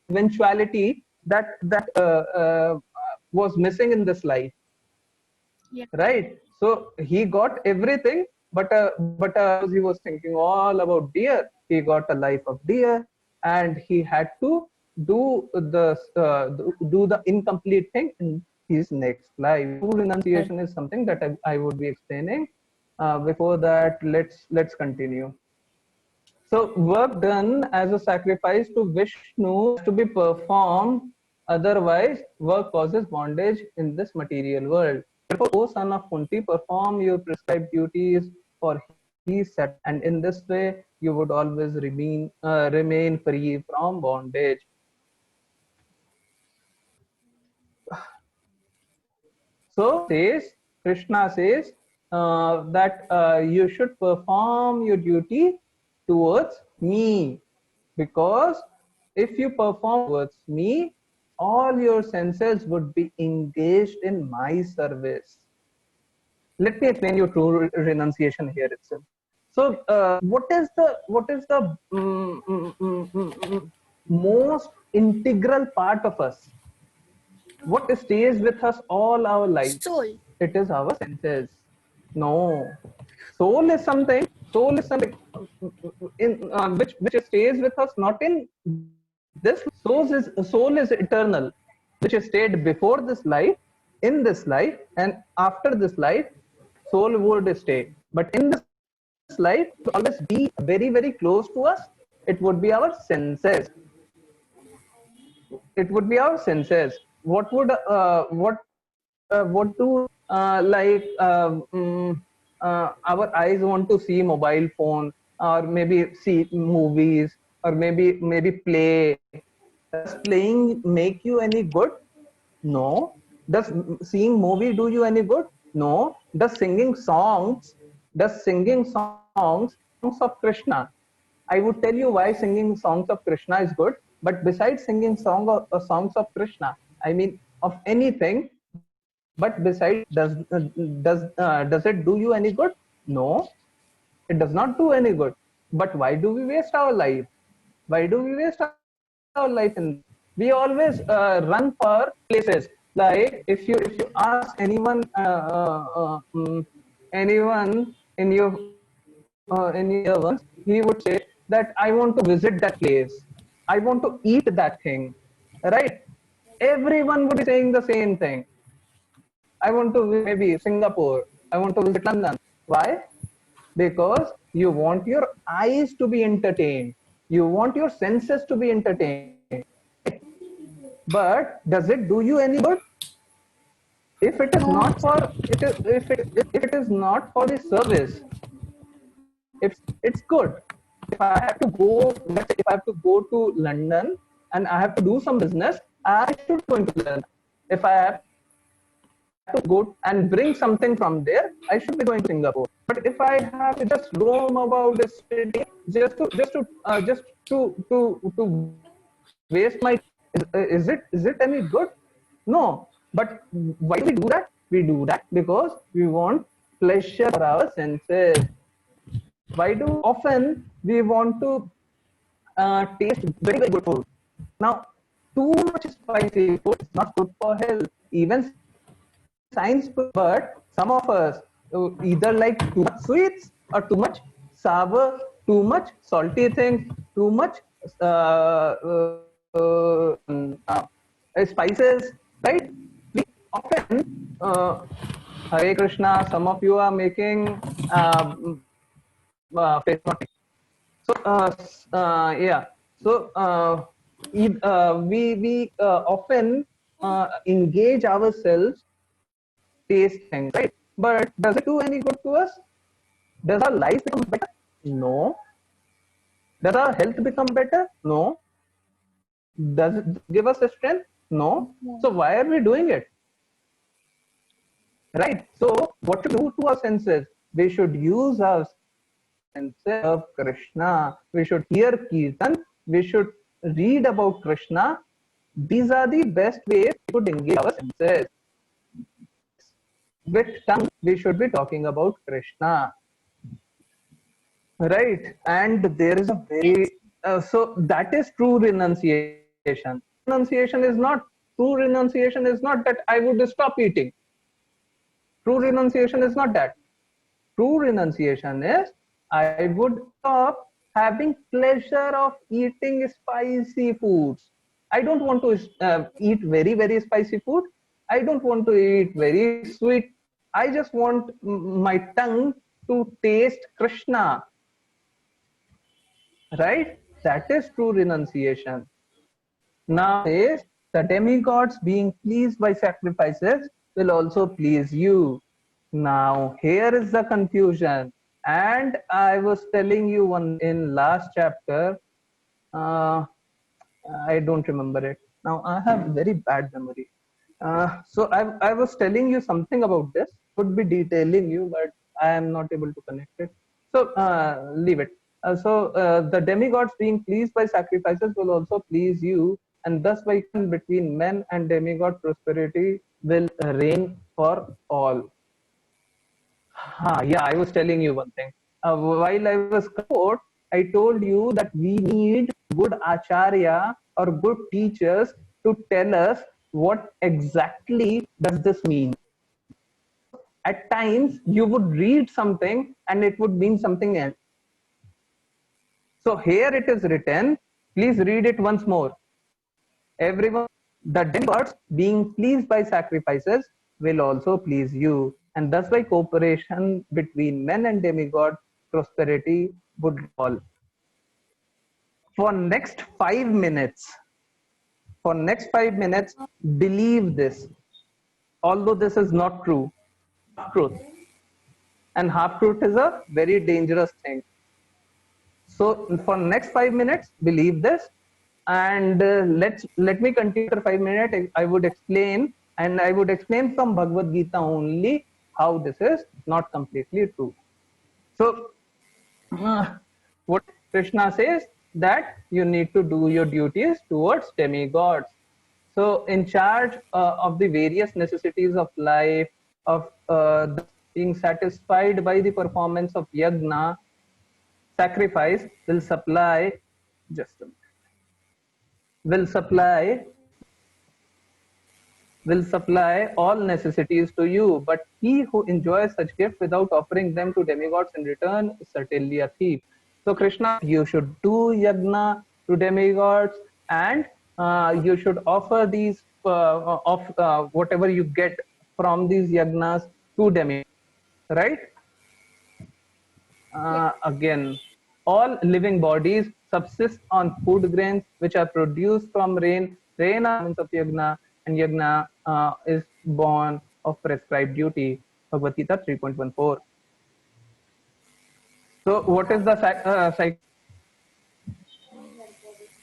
eventuality that was missing in this life, Yeah. right? So he got everything, but he was thinking all about deer. He got a life of deer, and he had to do the incomplete thing in his next life. True renunciation is something that I would be explaining. Before that, let's continue. So work done as a sacrifice to Vishnu has to be performed. Otherwise, work causes bondage in this material world. Therefore, O son of Kunti, perform your prescribed duties, for he said, and in this way you would always remain free from bondage. So Krishna says that you should perform your duty towards me, because if you perform towards me, all your senses would be engaged in my service. Let me explain you true renunciation here itself. So, what is the most integral part of us? What stays with us all our lives? Soul. It is our senses. No, soul is something in which stays with us, not in this. Soul is eternal, which stayed before this life, in this life, and after this life soul would stay. But in this life, to always be very very close to us, it would be our senses. It would be our senses. What do our eyes want to see mobile phone, or maybe see movies, or maybe play. Does playing make you any good? No. Does seeing movie do you any good? No. Does singing songs of Krishna? I would tell you why singing songs of Krishna is good. But besides singing songs of Krishna, I mean of anything, but besides, does it do you any good? No, it does not do any good. But why do we waste our life? Why do we waste our life in this? We always run for places. Like if you ask anyone in your ones, he would say that I want to visit that place. I want to eat that thing, right? Everyone would be saying the same thing. I want to visit maybe Singapore. I want to visit London. Why? Because you want your eyes to be entertained. You want your senses to be entertained. But does it do you any good? If it is not for it is, if it is not for the service, it's good. If I have to go, let's say if I have to go to London and I have to do some business, I should go into London. If I have to go and bring something from there, I should be going to Singapore. But if I have to just roam about the city just to waste my, is it any good? No. But why do we do that? We do that because we want pleasure for our senses. Why do often we want to taste very very good food? Now, too much spicy food is not good for health. Even science, but some of us either like too much sweets or too much sour, too much salty things, too much spices, right? We often Hare Krishna. Some of you are making face notice. So yeah. So we often engage ourselves taste things, right? But does it do any good to us? Does our life become better? No. Does our health become better? No. Does it give us a strength? No. So why are we doing it? right? So what to do to our senses? We should use our senses of Krishna. We should hear Kirtan. We should read about Krishna. These are the best ways we could engage our senses. With tongue, we should be talking about Krishna, right? And there is a very so that is true renunciation. Renunciation is not true. Renunciation is not that I would stop eating. True renunciation is not that. True renunciation is I would stop having pleasure of eating spicy foods. I don't want to eat very spicy food. I don't want to eat very sweet. I just want my tongue to taste Krishna. Right? That is true renunciation. Now is the demigods being pleased by sacrifices will also please you. Now here is the confusion. And I was telling you one in last chapter. I don't remember it. Now I have very bad memory. So I was telling you something about this. Could be detailing you, but I am not able to connect it. So leave it. The demigods being pleased by sacrifices will also please you, and thus by between men and demigod prosperity will reign for all. Yeah, I was telling you one thing. While I was quote, I told you that we need good acharya or good teachers to tell us what exactly does this mean. At times, you would read something and it would mean something else. So here it is written, please read it once more. Everyone, the demigods being pleased by sacrifices will also please you. And thus by cooperation between men and demigod, prosperity would fall. For next 5 minutes, believe this. Although this is not true, truth. And half truth is a very dangerous thing. So for next 5 minutes, believe this. And let me continue for 5 minutes. I would explain, and I would explain from Bhagavad Gita only how this is not completely true. So what Krishna says, that you need to do your duties towards demigods. So in charge of the various necessities of life, of being satisfied by the performance of yagna, sacrifice will supply, just a minute, will supply all necessities to you, but he who enjoys such gifts without offering them to demigods in return is certainly a thief. So Krishna, you should do yagna to demigods, and you should offer these whatever you get from these yagnas to demigods, right? Again, all living bodies subsist on food grains which are produced from rain. Rain are means of yagna, and yagna is born of prescribed duty. Bhagavad Gita 3.14. So what is the cycle?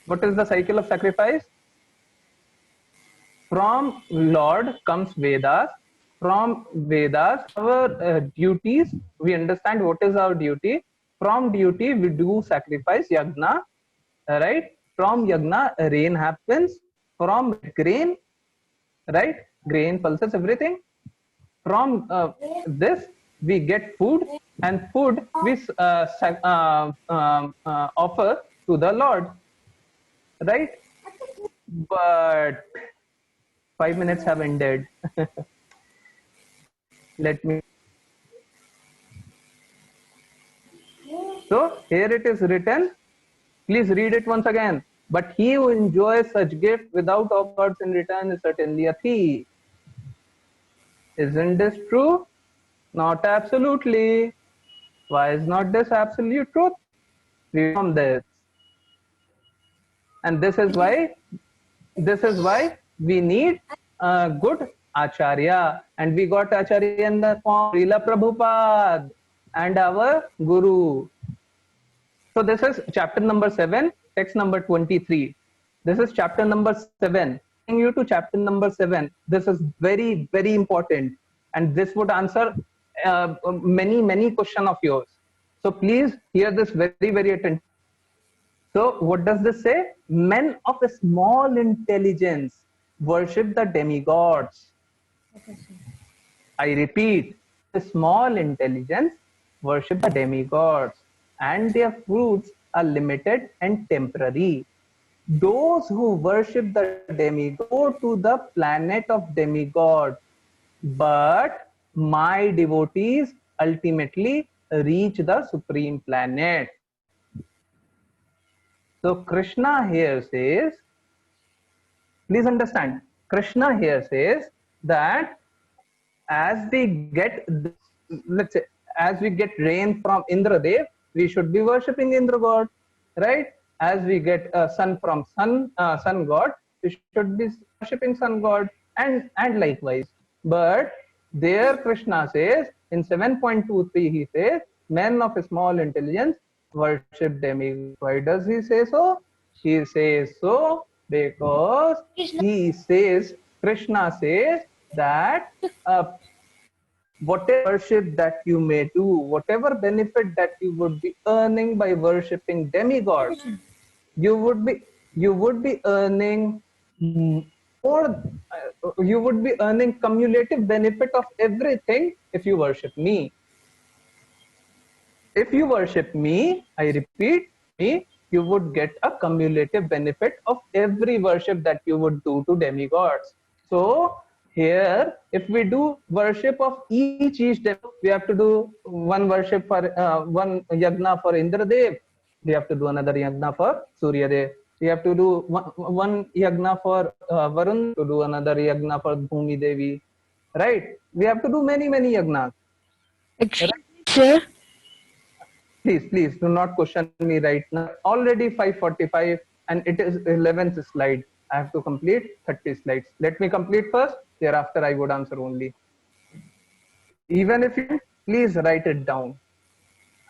What is the cycle of sacrifice? From Lord comes Vedas. From Vedas, our duties, we understand what is our duty. From duty, we do sacrifice, yagna, right? From yagna, rain happens. From grain, right? Grain, pulses, everything. From this, we get food, and food we offer to the Lord, right? But 5 minutes have ended. Let me. So here it is written. Please read it once again. But he who enjoys such gift witut offers in return is certainly a thief. Isn't this true? Not absolutely. Why is not this absolute truth? Read from this. And this is why we need a good acharya, and we got acharya in the form Srila Prabhupada and our guru. So this is chapter number 7, text number 23. This is chapter number 7. Taking you to chapter number 7. This is very, very important. and this would answer many question of yours. So please hear this very attentively. So what does this say? Men of a small intelligence worship the demigods. I repeat, a small intelligence worship the demigods, and their fruits are limited and temporary. Those who worship the demigod go to the planet of demigod, but my devotees ultimately reach the supreme planet. So Krishna here says, please understand, Krishna here says that as we get, let's say, as we get rain from Indradev, we should be worshipping Indra god, right? As we get sun from sun god, we should be worshipping sun god, and likewise. But there Krishna says in 7.23 he says, men of a small intelligence worship demigod. Why does he say so? He says so because he says, Krishna says that whatever worship that you may do, whatever benefit that you would be earning by worshipping demigods, you would be earning more. You would be earning cumulative benefit of everything if you worship me. If you worship me, I repeat, me, you would get a cumulative benefit of every worship that you would do to demigods. So here, if we do worship of each demigod, we have to do one worship for one yagna for Indradev. We have to do another yagna for Suryadev. We have to do one yagna for Varun, to do another yagna for Bhumi Devi. Right? We have to do many yagnas. Excuse me, sir. Please do not question me right now. Already 5:45 and it is 11th slide. I have to complete 30 slides. Let me complete first. Thereafter, I would answer only. Even if you please write it down.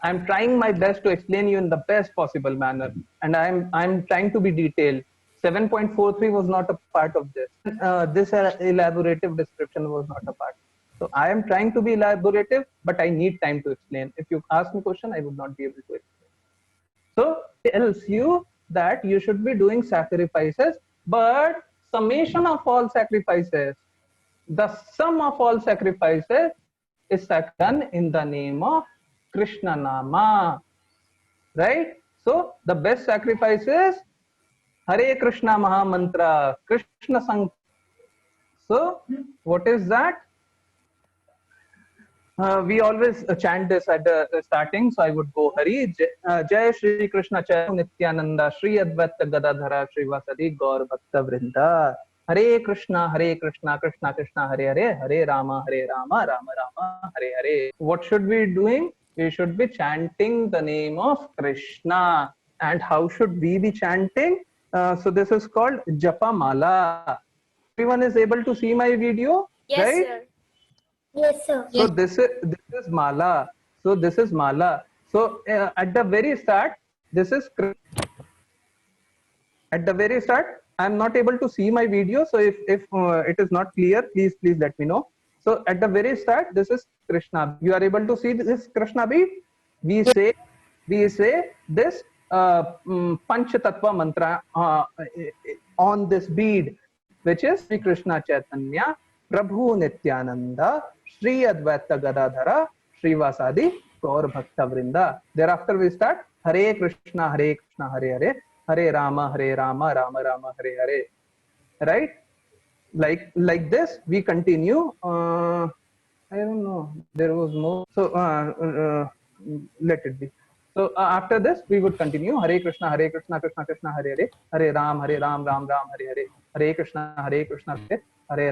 I'm trying my best to explain you in the best possible manner, and I'm trying to be detailed. 7.43 was not a part of this. This elaborative description was not a part. So I am trying to be elaborative, but I need time to explain. If you ask me a question, I would not be able to explain. So it tells you that you should be doing sacrifices, but summation of all sacrifices, the sum of all sacrifices is done in the name of Krishna Nama, right? So the best sacrifices, Hare Krishna Maha Mantra, Krishna Sang. So what is that? We always chant this at the starting, so I would go Hari Jai Shri Krishna Chaitanya Nityananda Shri Advaita Gadadhara Srivasadi Gaur Bhakta Vrinda. Hare Krishna Krishna Krishna Hare Hare, Hare Rama Rama Rama Hare Hare. What should we be doing? We should be chanting the name of Krishna. And how should we be chanting? So this is called Japa Mala. Everyone is able to see my video, Yes, right? sir. Yes, sir. So this is Mala. So this is Mala. So at the very start, this is at the very start. I'm not able to see my video. So if it is not clear, please let me know. So at the very start, this is Krishna. You are able to see this Krishna bead. We say this Panch Tattva mantra on this bead, which is Sri Krishna Chaitanya Prabhu Nityananda Shri Advaita Gadadhara Srivasadi Gaur Bhakta Vrinda. Thereafter we start Hare Krishna Hare Hare, Hare Rama Rama Rama Hare Hare. Right? Like this we continue. I don't know, there was more. So let it be. So after this we would continue Hare Krishna Krishna Krishna Hare Hare, Hare Ram Hare Ram Hare Hare, Hare Krishna Hare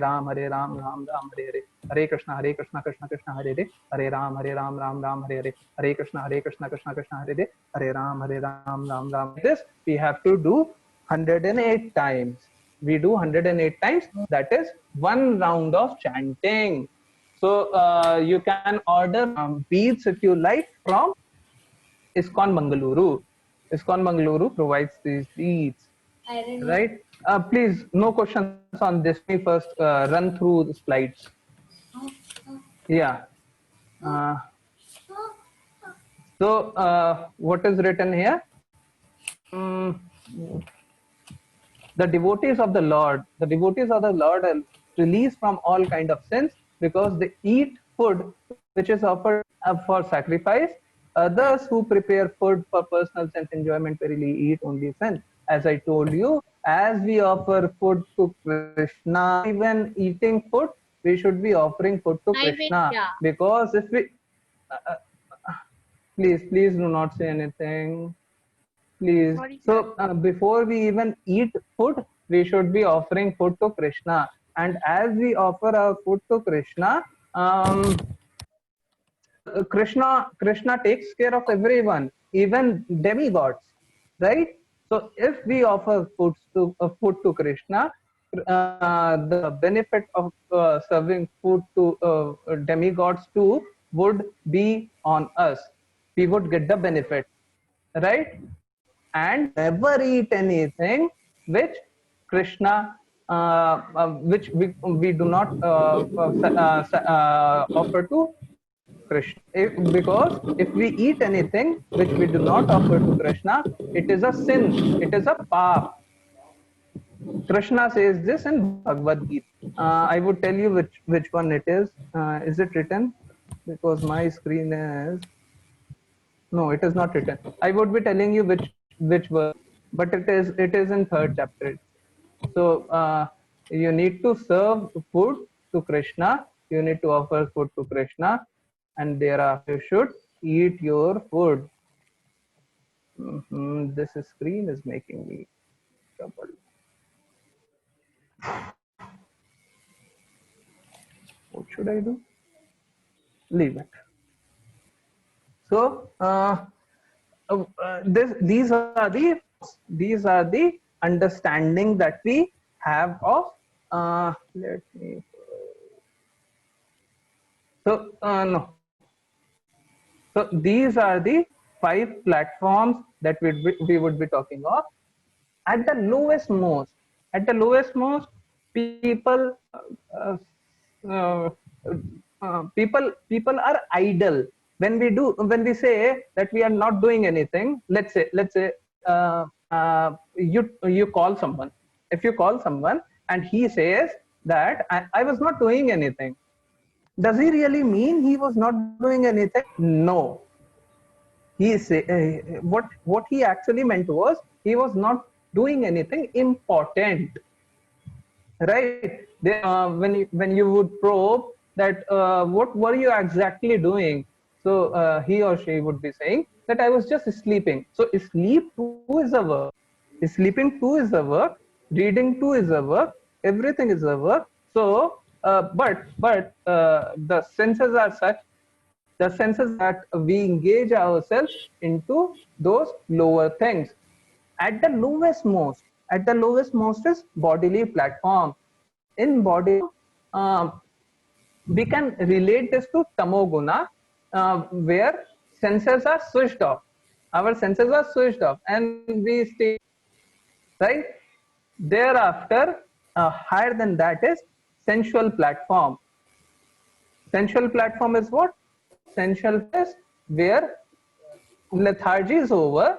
Ram Hare Ram Hare Hare, Hare Krishna Krishna Krishna Hare Hare, Hare Ram Ram Hare Hare, Hare Krishna Krishna Krishna Hare Hare, Hare Ram. This we have to do 108 times. We do 108 times. That is one round of chanting. So you can order beads if you like from ISKCON Mangaluru. ISKCON Mangaluru provides these beads. Right? Please, no questions on this. We first run through the slides. Yeah. Uh, so what is written here? Mm, the devotees of the Lord are released from all kind of sins because they eat food which is offered for sacrifice. Others who prepare food for personal sense enjoyment verily eat only sin. As I told you, as we offer food to Krishna, even eating food, we should be offering food to Krishna, Naivedya. because if we uh, please do not say anything. Please. Sorry, sir. So before we even eat food, we should be offering food to Krishna. And as we offer our food to Krishna, Krishna takes care of everyone, even demigods, right? So if we offer food to Krishna, the benefit of serving food to demigods too would be on us. We would get the benefit, right? And never eat anything which Krishna, which we do not offer to Krishna. Because if we eat anything which we do not offer to Krishna, it is a sin, it is a pap. Krishna says this in Bhagavad Gita. I would tell you which one it is. Is it written? Because my screen is, no, it is not written. I would be telling you which verse, but it is in third chapter. So you need to serve food to Krishna. You need to offer food to Krishna, and thereafter you should eat your food. This screen is making me trouble. What should I do? Leave it. So these are the understanding that we have of. Let me. So no. So these are the 5 platforms that we would be talking of. At the lowest most, people uh, people are idle. When we say that we are not doing anything, let's say you call someone. If you call someone and he says that I was not doing anything, does he really mean he was not doing anything? No. What he actually meant was he was not doing anything important, right? When you would probe that what were you exactly doing, so he or she would be saying that I was just sleeping. So sleep too is a work, sleeping too is a work, reading too is a work, everything is a work. So but the senses are such, the senses that we engage ourselves into those lower things. At the lowest most is bodily platform. In body, um, we can relate this to tamoguna, where senses are switched off. Our senses are switched off, and we stay, right. Thereafter, higher than that is sensual platform. Sensual platform is what? Sensual is where lethargy is over,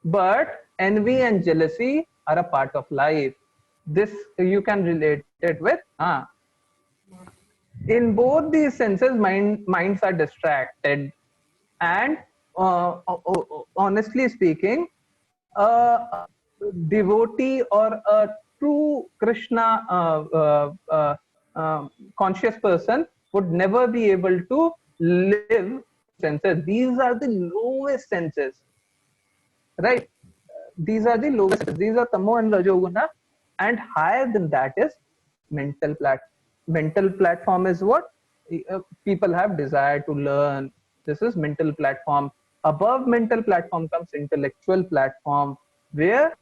but envy and jealousy are a part of life. This you can relate it with. In both these senses, minds are distracted, and honestly speaking, a devotee or a true Krishna conscious person would never be able to live senses. These are the lowest senses, right? These are the lowest senses. These are tamo and rajoguna, and higher than that is mental mental platform is what people have desire to learn. This is mental platform. Above mental platform comes intellectual platform, where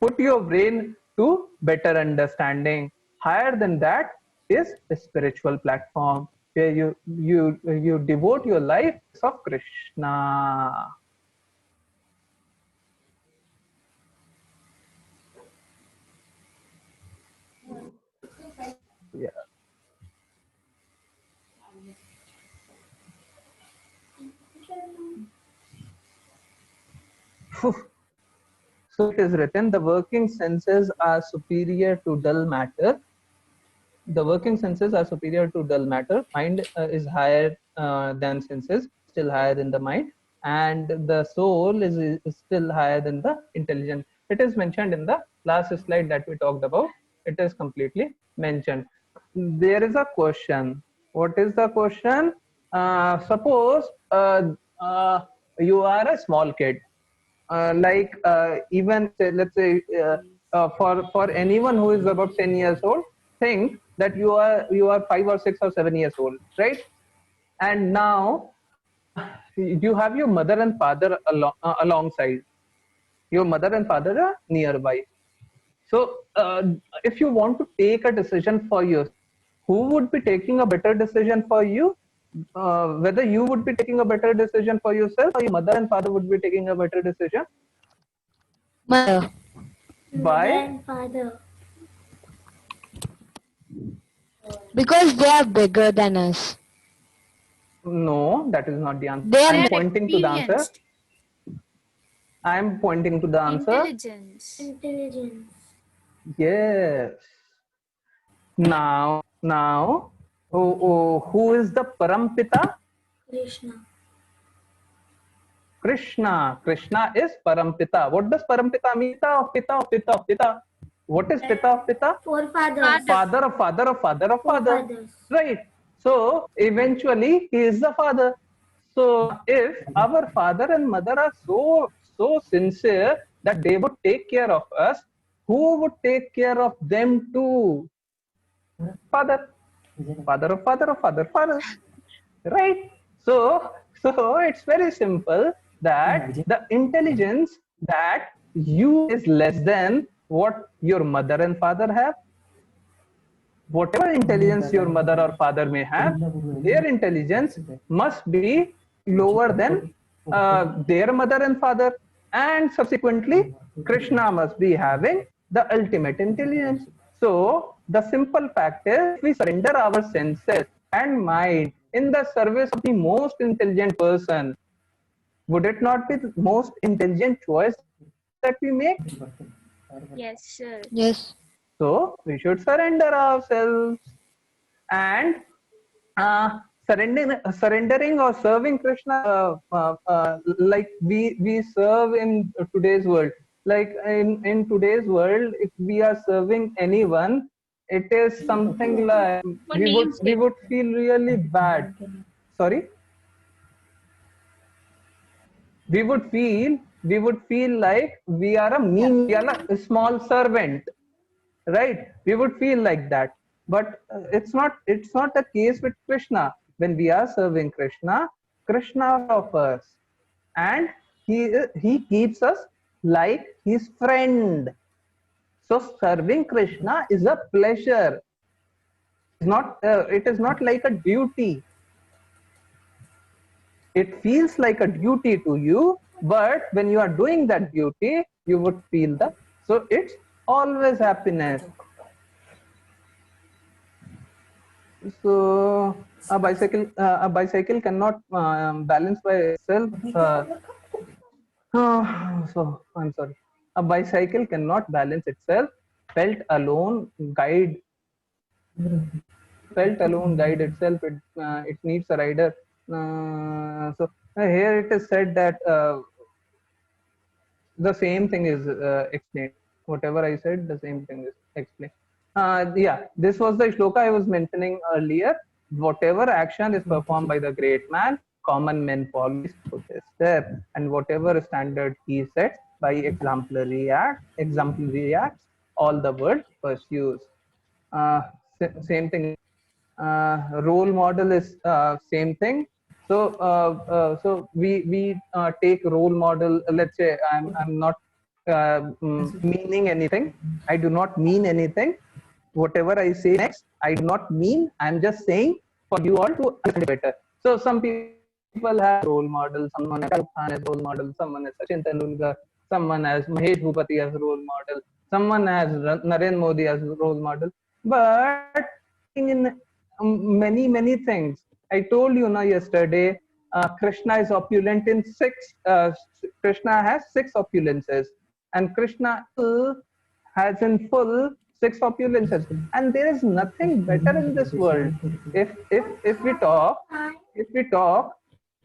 put your brain to better understanding. Higher than that is a spiritual platform, where you devote your life of Krishna. Yeah. So it is written, the working senses are superior to dull matter. The working senses are superior to dull matter. Mind is higher than senses, still higher than the mind, and the soul is still higher than the intelligence. It is mentioned in the last slide that we talked about. It is completely mentioned. There is a question. What is the question? Suppose you are a small kid, even say, let's say for anyone who is about 10 years old, think that you are 5 or 6 or 7 years old, right? And now you have your mother and father alongside. Your mother and father are nearby. So if you want to take a decision for you, who would be taking a better decision for you? Whether you would be taking a better decision for yourself, or your mother and father would be taking a better decision? Mother. Why? And father. Because they are bigger than us. No, that is not the answer. They are I'm They're pointing to the answer. experienced. I'm pointing to the answer. Intelligence. Intelligence. Yes. Now, who is the Parampita? Krishna. Krishna. Krishna is Parampita. What does Parampita mean? Pita. What is Pita of Pita? Forefathers. Father of father of father of father. Forefathers. Right. So eventually he is the father. So if our father and mother are so sincere that they would take care of us, who would take care of them too? Father. Father of father of father. Right? So it's very simple that the intelligence that you is less than what your mother and father have. Whatever intelligence your mother or father may have, their intelligence must be lower than their mother and father, and subsequently Krishna must be having the ultimate intelligence. So the simple fact is, if we surrender our senses and mind in the service of the most intelligent person, would it not be the most intelligent choice that we make? Yes, sir. Yes. So we should surrender ourselves, and surrendering or serving Krishna, like we serve in today's world. Like in today's world, if we are serving anyone, it is something like For we name's sake. would feel really bad. Sorry. We would feel like we are we are a small servant, right? We would feel like that, but it's not the case with Krishna. When we are serving Krishna, Krishna offers, and he keeps us like his friend. So serving Krishna is a pleasure. It is not like a duty. It feels like a duty to you, but when you are doing that duty, you would feel that. So it's always happiness. So a bicycle cannot balance by itself. So I'm sorry. A bicycle cannot balance itself. Felt alone guide itself. It needs a rider. Here it is said that the same thing is explained. Whatever I said, the same thing is explained. Yeah, this was the shloka I was mentioning earlier. Whatever action is performed by the great man, common men follow his step, and whatever standard he sets by exemplary acts, all the world pursues. Same thing. Role model is same thing. So we take role model. Let's say I'm not meaning anything. I do not mean anything. Whatever I say next, I do not mean. I'm just saying for you all to understand better. So some people have role model. Someone has Shahrukh Khan as role model. Someone has Sachin Tendulkar. Someone has Mahesh Bhupati as role model. Someone has Narendra Modi as role model. But in many things, I told you yesterday Krishna is opulent in Krishna has 6 opulences, and Krishna has in full 6 opulences, and there is nothing better in this world. If we talk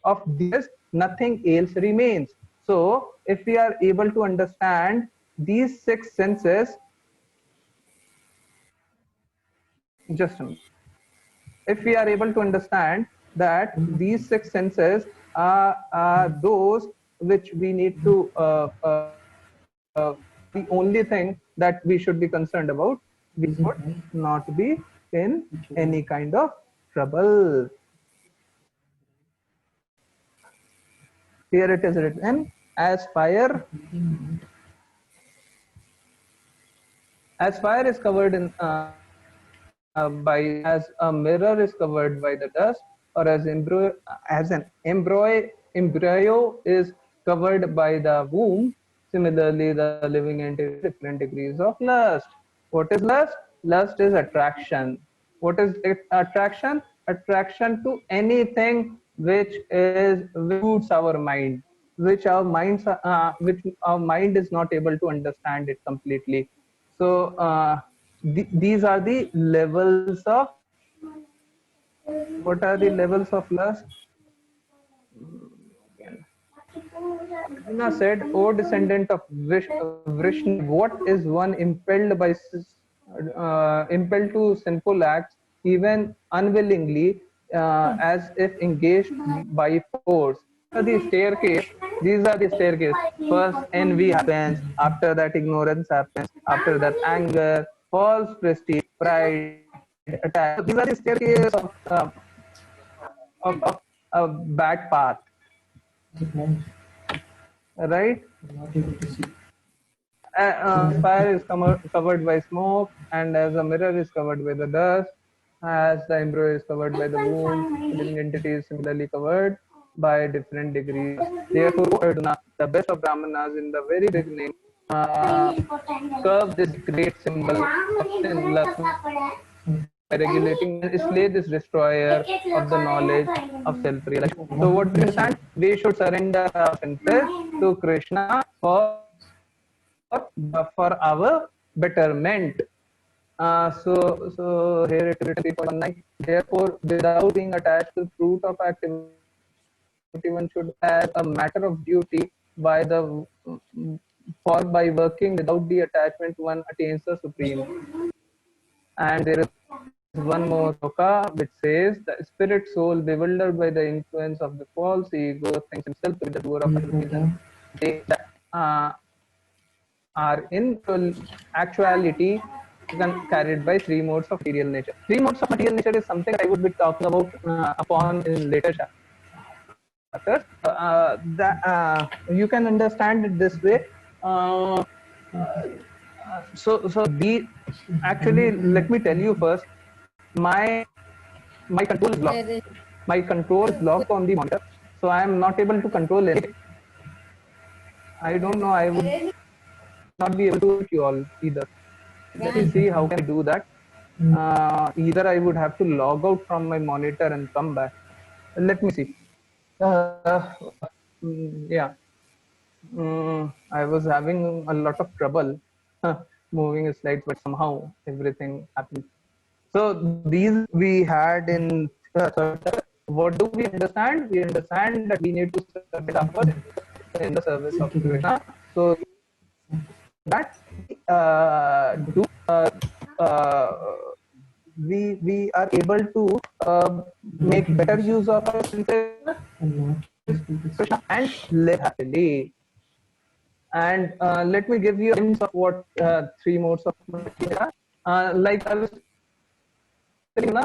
of this, nothing else remains. So if we are able to understand these 6 senses, just a minute. If we are able to understand that these 6 senses are those which we need to the only thing that we should be concerned about, we would not be in any kind of trouble. Here it is written, as fire is covered in as a mirror is covered by the dust, or as an embryo is covered by the womb, similarly the living entity different degrees of lust. What is lust? Lust is attraction. What is attraction? Attraction to anything which suits our mind, which our mind is not able to understand it completely. So these are the levels of, what are the levels of lust? Arjuna said, O descendant of Vishnu, what is one impelled to sinful acts, even unwillingly, as if engaged by force? So these are the staircase. First envy happens, after that ignorance happens, after that anger, false prestige, pride, attack. So these are the staircase of a bad path, right? Fire is covered by smoke, and as a mirror is covered by the dust, as the embryo is covered by the womb, living entity is similarly covered by different degrees. Therefore, Arjuna, the best of Brahmanas in the very beginning, curve this great symbol of sin lust by regulating and slay this destroyer of the knowledge of self-realization. So what do you understand? We should surrender our senses to Krishna for our betterment. So here it is written 3.19. Therefore, without being attached to the fruit of activity, one should have a matter of duty by working without the attachment, one attains the supreme. And there is one more sloka which says, the spirit soul bewildered by the influence of the false ego thinks himself to be the doer of activity. They are in actuality carried by 3 modes of material nature. 3 modes of material nature is something I would be talking about upon in later chapters. You can understand it this way. Actually, let me tell you first, my control is locked. My control is locked on the monitor, so I am not able to control it. I don't know, I would not be able to hit you all either. Let me see how can I do that. Either I would have to log out from my monitor and come back. Let me see. Yeah. I was having a lot of trouble moving slides, but somehow everything happened. So these we had in what do we understand? We understand that we need to serve others in the service of Krishna. So that we are able to make better use of our senses and live happily. And let me give you a hint of what 3 modes of material are. Like I was telling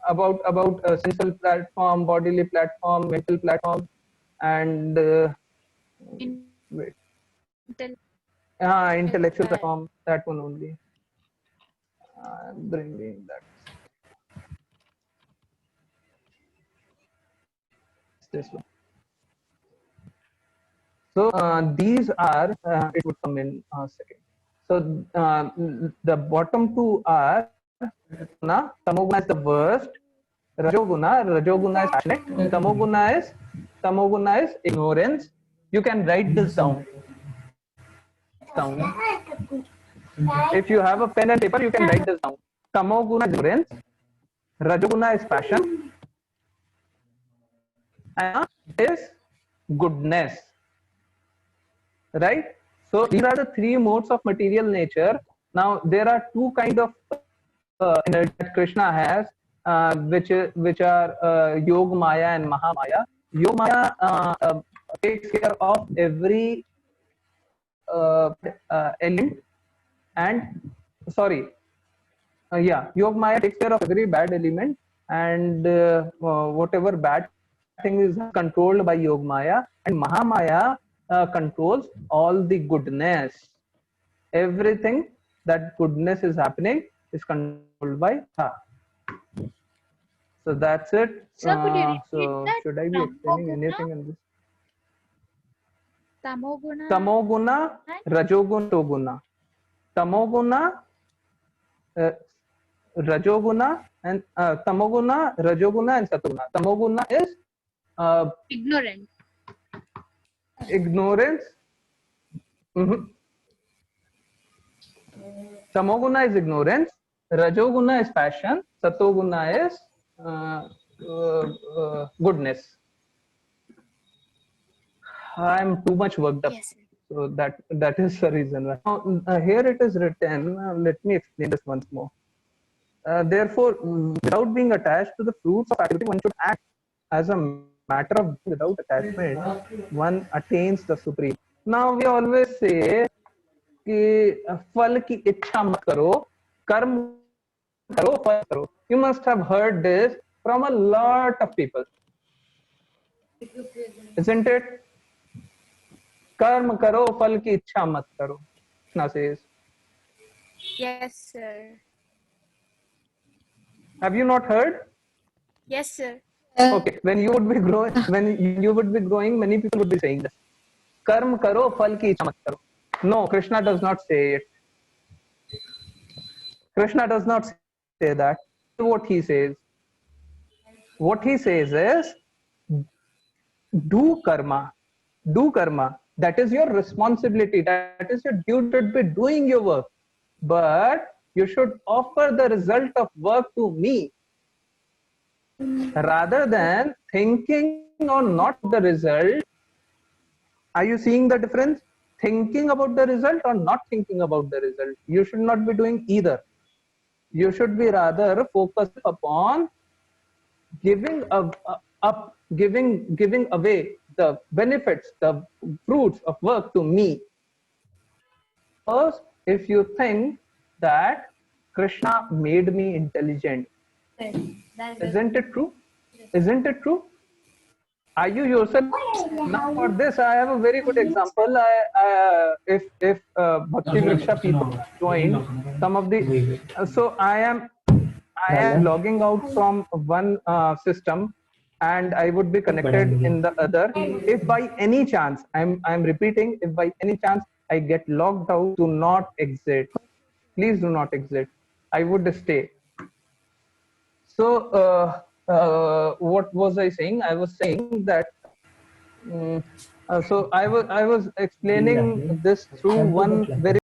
about sensual platform, bodily platform, mental platform, and intellectual platform. That one only. I'm bringing that. This one. So these are, it would come in a second. So the bottom 2 are, Tamoguna is the worst, Rajoguna is passionate. Tamoguna is ignorance. You can write this down. If you have a pen and paper, you can write this down. Tamoguna is ignorance. Rajoguna is passion. And is goodness. Right? So these are the three modes of material nature. Now there are two kind of energy that Krishna has, which are Yog Maya and Maha Maya. Yog Maya takes care of every element, and Yog Maya takes care of every bad element, and whatever bad thing is controlled by Yog Maya, and Maha Maya controls all the goodness. Everything that goodness is happening is controlled by her. So that's it. Sir, could you repeat So that? should I be explaining Tamoguna? anything in this? Tamoguna. Tamoguna, Rajoguna, Toguna. Tamoguna, Rajoguna, and Tamoguna, Rajoguna, and Satoguna. Tamoguna is Ignorant. ignorance. Tamoguna is ignorance. Rajoguna is passion. Satoguna is goodness. I'm too much worked up. Yes, sir. So that is the reason. Now, here it is written. Let me explain this once more. Therefore, without being attached to the fruits of activity, one should act as a matter of without attachment. One attains the supreme. Now we always say कि फल की इच्छा मत करो, कर्म करो, फल करो. You must have heard this from a lot of people, isn't it? कर्म करो, फल की इच्छा मत करो. Krishna says. Yes, sir. Have you not heard? Yes, sir. Okay, when you would be growing, many people would be saying this. कर्म करो, फल की इच्छा मत करो. No, Krishna does not say it. Krishna does not say that. What he says is, do karma. Do karma. That is your responsibility. That is your duty. You should be doing your work. But you should offer the result of work to me, rather than thinking or not the result. Are you seeing the difference? Thinking about the result or not thinking about the result. You should not be doing either. You should be rather focused upon giving away the benefits, the fruits of work to me. First, if you think that Krishna made me intelligent, isn't it true? Isn't it true? Are you yourself? Now for this, I have a very good example. If Bhakti Vriksha people join some of the, so I am logging out from one system, and I would be connected in the other. If by any chance, I'm repeating, if by any chance I get logged out, do not exit. Please do not exit. I would stay. So what was I saying? I was saying that. So I was explaining this through one very